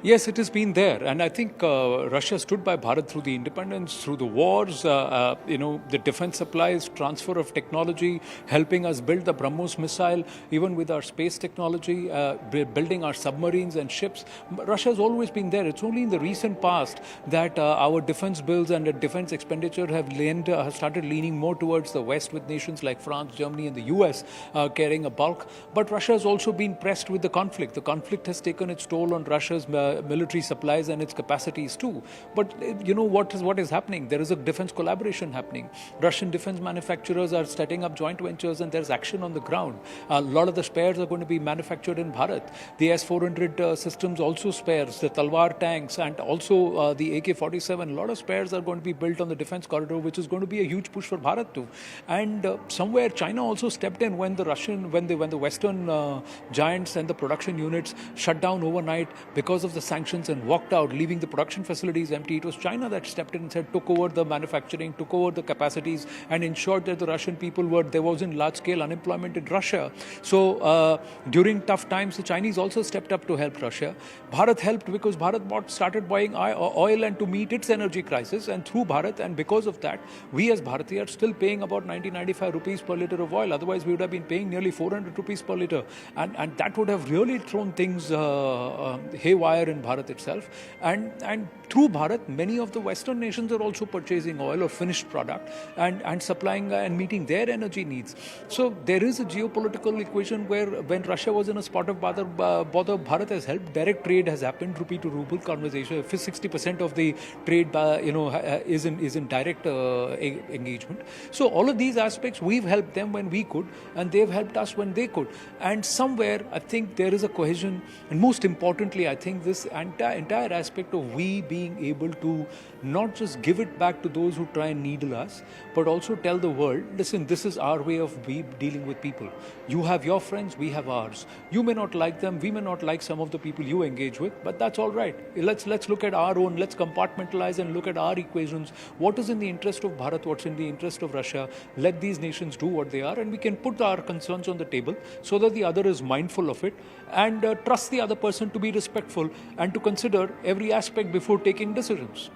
Yes, it has been there. And I think Russia stood by Bharat through the independence, through the wars, the defense supplies, transfer of technology, helping us build the BrahMos missile, even with our space technology, building our submarines and ships. Russia has always been there. It's only in the recent past that our defense bills and defense expenditure have started leaning more towards the West, with nations like France, Germany and the US carrying a bulk. But Russia has also been pressed with the conflict. The conflict has taken its toll on Russia's military supplies and its capacities too. But you know what is happening? There is a defense collaboration happening. Russian defense manufacturers are setting up joint ventures and there's action on the ground. A lot of the spares are going to be manufactured in Bharat. The S-400 systems also spares, the Talwar tanks and also the AK-47. A lot of spares are going to be built on the defense corridor, which is going to be a huge push for Bharat too. And somewhere China also stepped in when the Western giants and the production units shut down overnight because of the sanctions and walked out, leaving the production facilities empty. It was China that stepped in and took over the manufacturing, took over the capacities and ensured that the Russian people there wasn't large-scale unemployment in Russia. So during tough times, the Chinese also stepped up to help Russia. Bharat helped because Bharat started buying oil and to meet its energy crisis, and through Bharat, and because of that, we as Bharati are still paying about 90-95 rupees per litre of oil. Otherwise, we would have been paying nearly 400 rupees per litre. And that would have really thrown things haywire in Bharat itself. And through Bharat, many of the Western nations are also purchasing oil or finished product and supplying and meeting their energy needs. So there is a geopolitical equation where when Russia was in a spot of bother, Bharat has helped. Direct trade has happened, rupee to ruble conversation. 60% of the trade is in direct engagement. So all of these aspects, we've helped them when we could, and they've helped us when they could. And somewhere, I think there is a cohesion. And most importantly, I think this entire aspect of we being able to not just give it back to those who try and needle us, but also tell the world, listen, this is our way of dealing with people. You have your friends, we have ours. You may not like them, we may not like some of the people you engage with, but that's all right. Let's look at our own, let's compartmentalize and look at our equations. What is in the interest of Bharat, what's in the interest of Russia? Let these nations do what they are, and we can put our concerns on the table so that the other is mindful of it and trust the other person to be respectful and to consider every aspect before taking decisions.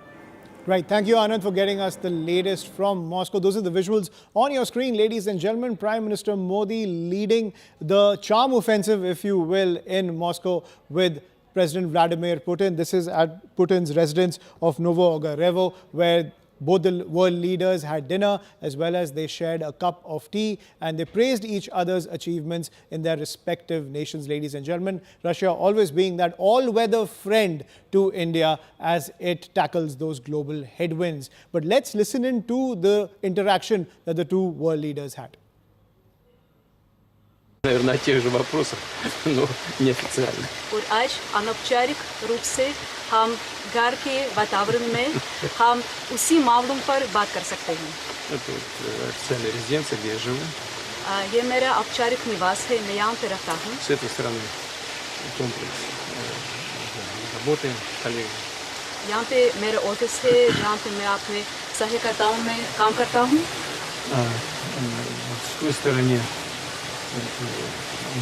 Right. Thank you, Anand, for getting us the latest from Moscow. Those are the visuals on your screen, ladies and gentlemen. Prime Minister Modi leading the charm offensive, if you will, in Moscow with President Vladimir Putin. This is at Putin's residence of Novo Ogarevo, where both the world leaders had dinner, as well as they shared a cup of tea, and they praised each other's achievements in their respective nations, ladies and gentlemen. Russia always being that all-weather friend to India as it tackles those global headwinds. But let's listen in to the interaction that the two world leaders had. Наверное, о тех же вопросах, но неофициально. और आज अनौपचारिक रूप से हम घर के वातावरण में हम उसी मामलों पर बात कर सकते हैं. Это вот официальная резиденция, где я живу. ये मेरा औपचारिक निवास है, मैं यहाँ पे रहता हूँ. С этой стороны комплекс. Работаем, коллеги. यहाँ पे मेरा ऑफिस है, जहाँ पे मैं अपने सहकर्ताओं में काम करता हूँ. С той стороны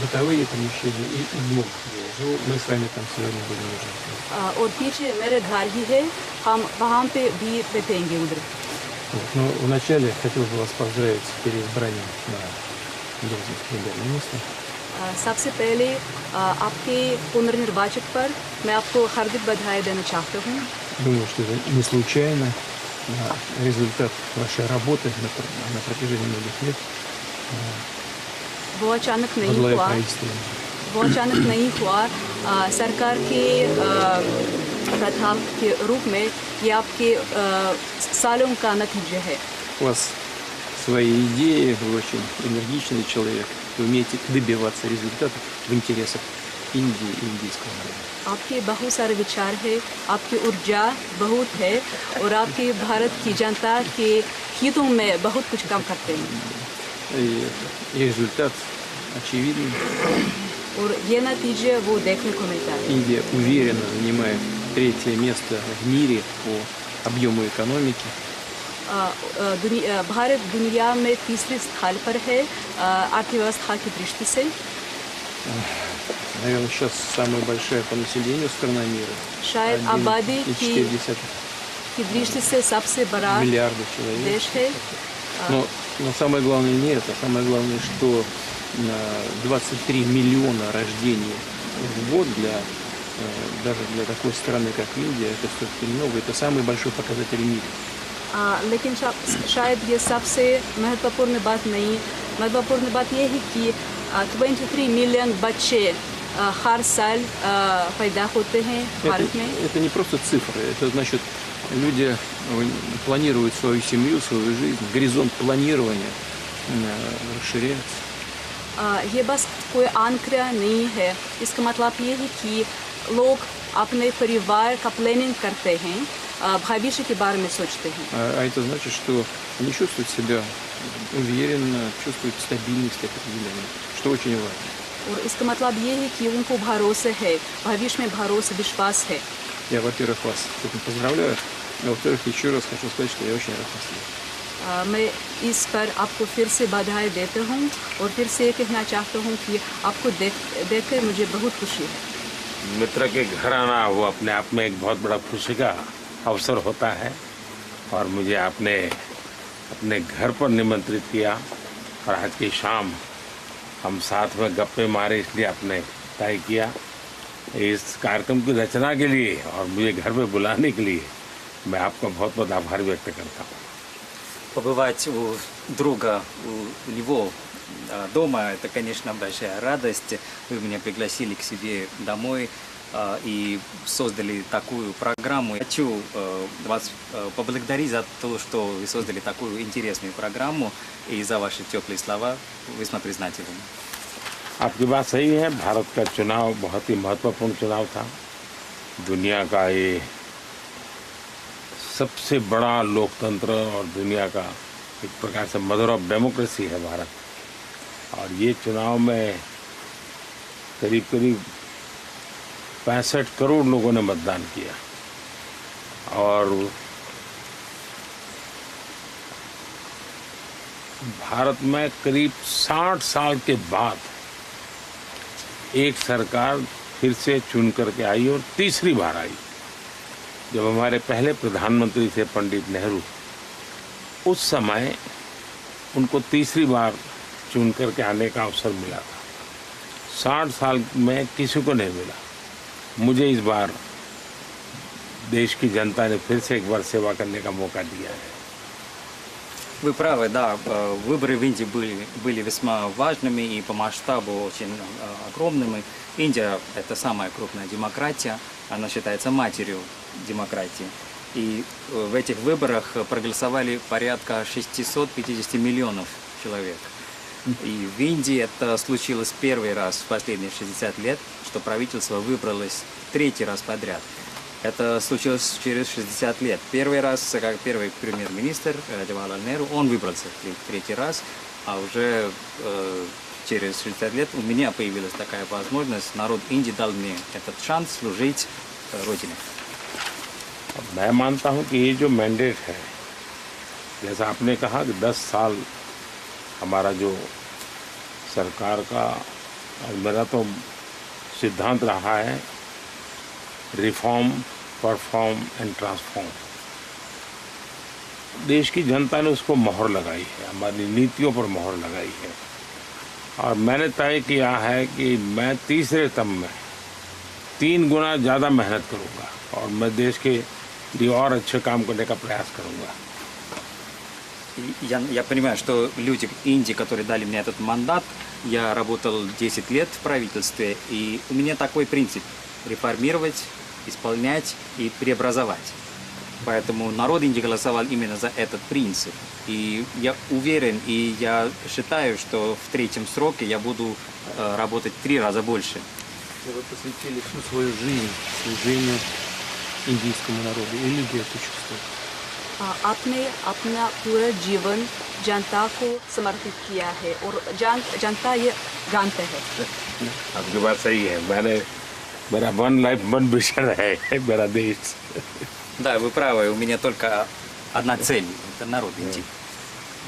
бытовые помещения и блок. Мы с вами там сегодня будем уже. और пीछे मेरे घर ही है, हम वहाँ पे भी बैठेंगे उधर. Но вначале хотел бы вас поздравить с переизбранием на должность премьер-министра. सबसे पहले आपके पुनर्निर्वाचन पर मैं आपको हार्दिक बधाई देना चाहता हूँ. Думаю, что это не случайно. Результат вашей работы на протяжении многих лет. वो अचानक नहीं हुआ. वो अचानक नहीं हुआ. सरकार के प्रथाप के रूप में ये आपके सालों का नतीजा है. У вас свои идеи, вы очень энергичный человек, вы умеете добиваться результатов в интересах Индии и индийского народа. आपके बहुत सारे विचार है, आपकी ऊर्जा बहुत है और आपके भारत की जनता के हितों में बहुत कुछ काम करते हैं. И результат очевидный. और ये नतीजे वो देखने को मिलता है. Индия уверенно занимает третье место в мире по объему экономики. भारत दुनिया में तीसरे स्थान पर है अर्थव्यवस्था की दृष्टि से. Наверное, сейчас самая большая по населению страна мира. शायद आबादी की दृष्टि से सबसे बड़ा देश है. Но самое главное не это. Самое главное, что 23 миллиона рождений в год даже для такой страны, как Индия, это все-таки много. Это самый большой показатель в мире. लेकिन शायद ये सबसे महत्वपूर्ण बात नहीं. महत्वपूर्ण बात ये है कि 23 मिलियन बच्चे हर साल पैदा होते हैं भारत में. Это не просто цифры, это значит, люди планируют свою семью, свою жизнь, горизонт планирования расширяется. ये बस कोई आंकड़ा नहीं है. इसका मतलब ये है कि लोग अपने परिवार का प्लानिंग करते हैं, भविष्य के बारे में सोचते हैं. А это значит, что они чувствуют себя уверенно, чувствуют стабильность определенную, что очень важно. और इसका मतलब ये है कि उनको भरोसा है, भविष्य में भरोसा, विश्वास है. Я, во-первых, вас с этим поздравляю, а во-вторых, еще раз хочу сказать, что я очень рад вас видеть. मैं इस पर आपको फिर से बधाई देता हूँ और फिर से कहना चाहता हूँ कि आपको देखकर मुझे बहुत खुशी है. मित्र के घर आना वो अपने आप में एक बहुत बड़ा खुशी का अवसर होता है और मुझे आपने अपने घर पर निमंत्रित किया और आज की शाम हम साथ में गप्पे मारे, इसलिए आपने तय किया. इस कार्यक्रम की रचना के लिए और मुझे घर पे बुलाने के लिए मैं आपका बहुत बहुत आभार व्यक्त करता हूँ. Побывать у друга, у него дома, это, конечно, большая радость. Вы меня пригласили к себе домой и создали такую программу. Хочу вас поблагодарить за то, что вы создали такую интересную программу и за ваши теплые слова. Весьма признателен. आपकी बात सही है. भारत का चुनाव बहुत ही महत्वपूर्ण चुनाव था. दुनिया का ये सबसे बड़ा लोकतंत्र और दुनिया का एक प्रकार से मदर ऑफ डेमोक्रेसी है भारत. और ये चुनाव में करीब 65 करोड़ लोगों ने मतदान किया और भारत में करीब 60 साल के बाद एक सरकार फिर से चुन करके आई और तीसरी बार आई. जब हमारे पहले प्रधानमंत्री थे पंडित नेहरू, उस समय उनको तीसरी बार चुन करके आने का अवसर मिला था. 60 साल में किसी को नहीं मिला. मुझे इस बार देश की जनता ने फिर से एक बार सेवा करने का मौका दिया है. Вы правы, да, выборы в Индии были весьма важными и по масштабу очень огромными. Индия – это самая крупная демократия, она считается матерью демократии. И в этих выборах проголосовали порядка 650 миллионов человек. И в Индии это случилось первый раз в последние 60 лет, что правительство выбралось третий раз подряд. Это случилось через 60 лет. Первый раз, как первый премьер-министр Джавахарлал Неру, он выбрался третий раз, а уже через 60 лет у меня появилась такая возможность. Народ Индии дал мне этот шанс служить Родине. मैं मानता हूं कि ये जो मैंडेट है, जैसा आपने कहा कि 10 साल हमारा जो सरकार का, और मेरा तो सिद्धांत रहा है रिफॉर्म, परफॉर्म एंड ट्रांसफॉर्म। देश की जनता ने उसको मोहर लगाई है, हमारी नीतियों पर मोहर लगाई है, और मैंने तय किया है कि मैं तीसरे टर्म में 3 गुना ज़्यादा मेहनत करूँगा और मैं देश के लिए और अच्छे काम करने का प्रयास करूँगा। Я понимаю, что люди Индии, которые дали мне этот мандат, я работал 10 лет в правительстве, и у меня такой принцип – реформировать, исполнять и преобразовать. Поэтому народ Индии голосовал именно за этот принцип. И я уверен, и я считаю, что в третьем сроке я буду работать 3 раза больше. Вы посвятили всю свою жизнь служению индийскому народу, и люди это чувствуют. आपने अपना पूरा जीवन जनता को समर्पित किया है और जनता ये जानते हैं। आपकी बात सही है, मेरा वन लाइफ वन मिशन है, मेरा देश। Да, вы правы, у меня только одна цель – это народ Индии,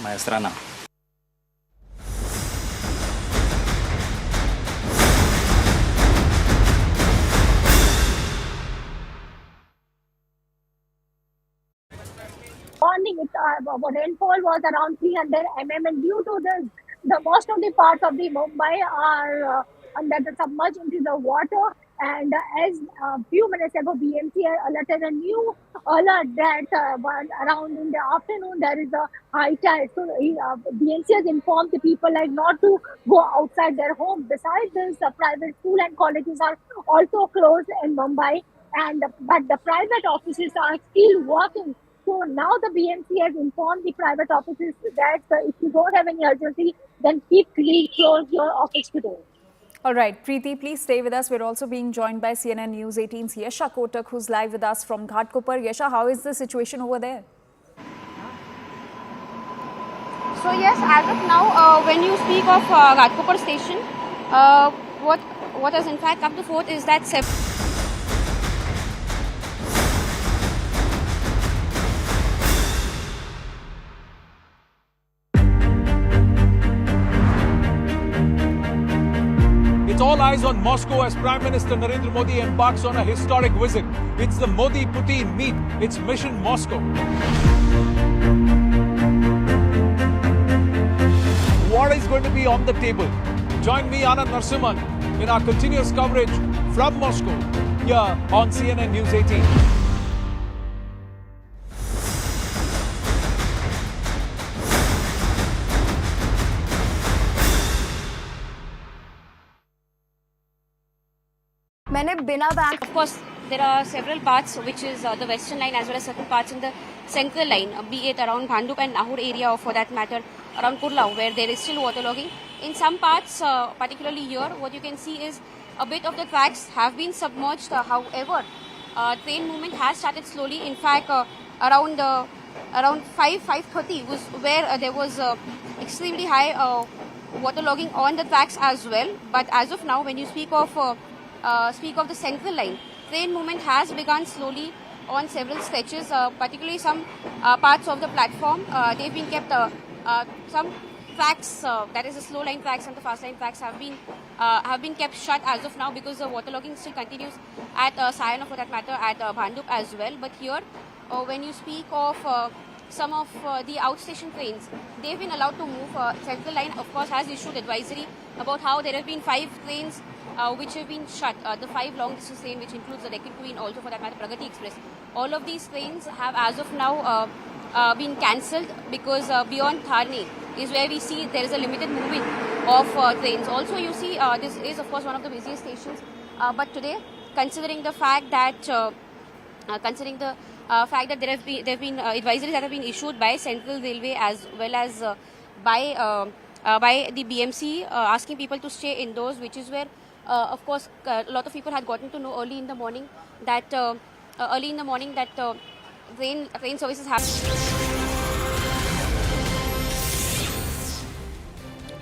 моя страна. Rainfall was around 300 mm, and due to this, the most of the parts of the Mumbai are under the submerged into the water. And as a few minutes ago, BMC alerted a new alert that around in the afternoon there is a high tide. So BMC has informed the people not to go outside their home. Besides this, private school and colleges are also closed in Mumbai, but the private offices are still working. So now the BMC has informed the private offices that if you don't have any urgency, then close your office today. All right, Preeti, please stay with us. We're also being joined by CNN News 18's Yasha Kotak, who's live with us from Ghatkopar. Yasha, how is the situation over there? So yes, as of now, when you speak of Ghatkopar station, what has in fact come to forth is that It's all eyes on Moscow as Prime Minister Narendra Modi embarks on a historic visit. It's the Modi-Putin meet. It's Mission Moscow. What is going to be on the table? Join me, Anand Narsimhan, in our continuous coverage from Moscow here on CNN News 18. Of course, there are several parts, which is the western line as well as certain parts in the central line, be it around Bhandup and Nahur area, or for that matter around Kurla, where there is still waterlogging. In some parts, particularly here, what you can see is a bit of the tracks have been submerged. However, train movement has started slowly. In fact, around 5:30 was where there was extremely high waterlogging on the tracks as well. But as of now, when you speak of the central line, train movement has begun slowly on several stretches, particularly some parts of the platform. They've been kept, some tracks, that is the slow line tracks and the fast line tracks have been kept shut as of now, because the waterlogging still continues at Sayan, or for that matter at Bhandup as well. But here, when you speak of some of the outstation trains, they've been allowed to move. Central line, of course, has issued advisory about how there have been 5 trains which have been shut. The 5 long distance train, which includes the Deccan Queen, also for that matter Pragati Express. All of these trains have as of now been cancelled, because beyond Thane is where we see there is a limited movement of trains. Also, you see this is of course one of the busiest stations. But today, considering the fact that there have been advisories that have been issued by Central Railway as well as by the BMC, asking people to stay indoors, which is where of course a lot of people had gotten to know early in the morning that early in the morning that train services have.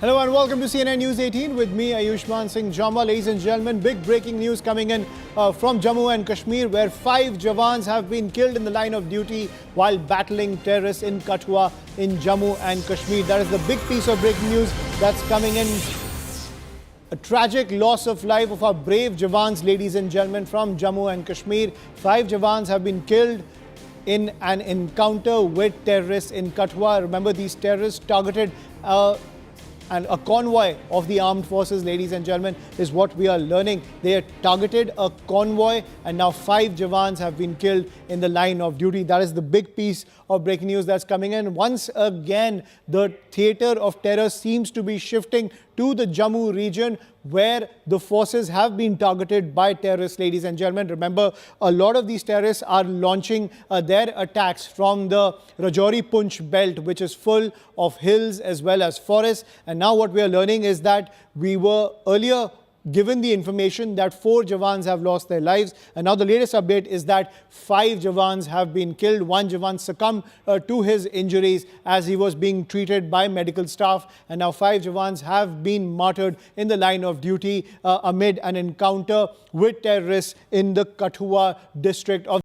Hello and welcome to CNN News 18 with me, Ayushman Singh Jama. Ladies and gentlemen, big breaking news coming in from Jammu and Kashmir, where 5 Jawans have been killed in the line of duty while battling terrorists in Kathua in Jammu and Kashmir. That is the big piece of breaking news that's coming in. A tragic loss of life of our brave Jawans, ladies and gentlemen, from Jammu and Kashmir. 5 Jawans have been killed in an encounter with terrorists in Kathua. Remember, these terrorists targeted and a convoy of the armed forces, ladies and gentlemen, is what we are learning. They had targeted a convoy and now 5 Jawans have been killed in the line of duty. That is the big piece of breaking news that's coming in. Once again, the theater of terror seems to be shifting to the Jammu region, where the forces have been targeted by terrorists, ladies and gentlemen. Remember, a lot of these terrorists are launching their attacks from the Rajouri-Punch belt, which is full of hills as well as forests. And now what we are learning is that we were earlier given the information that 4 Jawans have lost their lives. And now the latest update is that 5 Jawans have been killed. 1 Jawan succumbed to his injuries as he was being treated by medical staff. And now 5 Jawans have been martyred in the line of duty amid an encounter with terrorists in the Kathua district of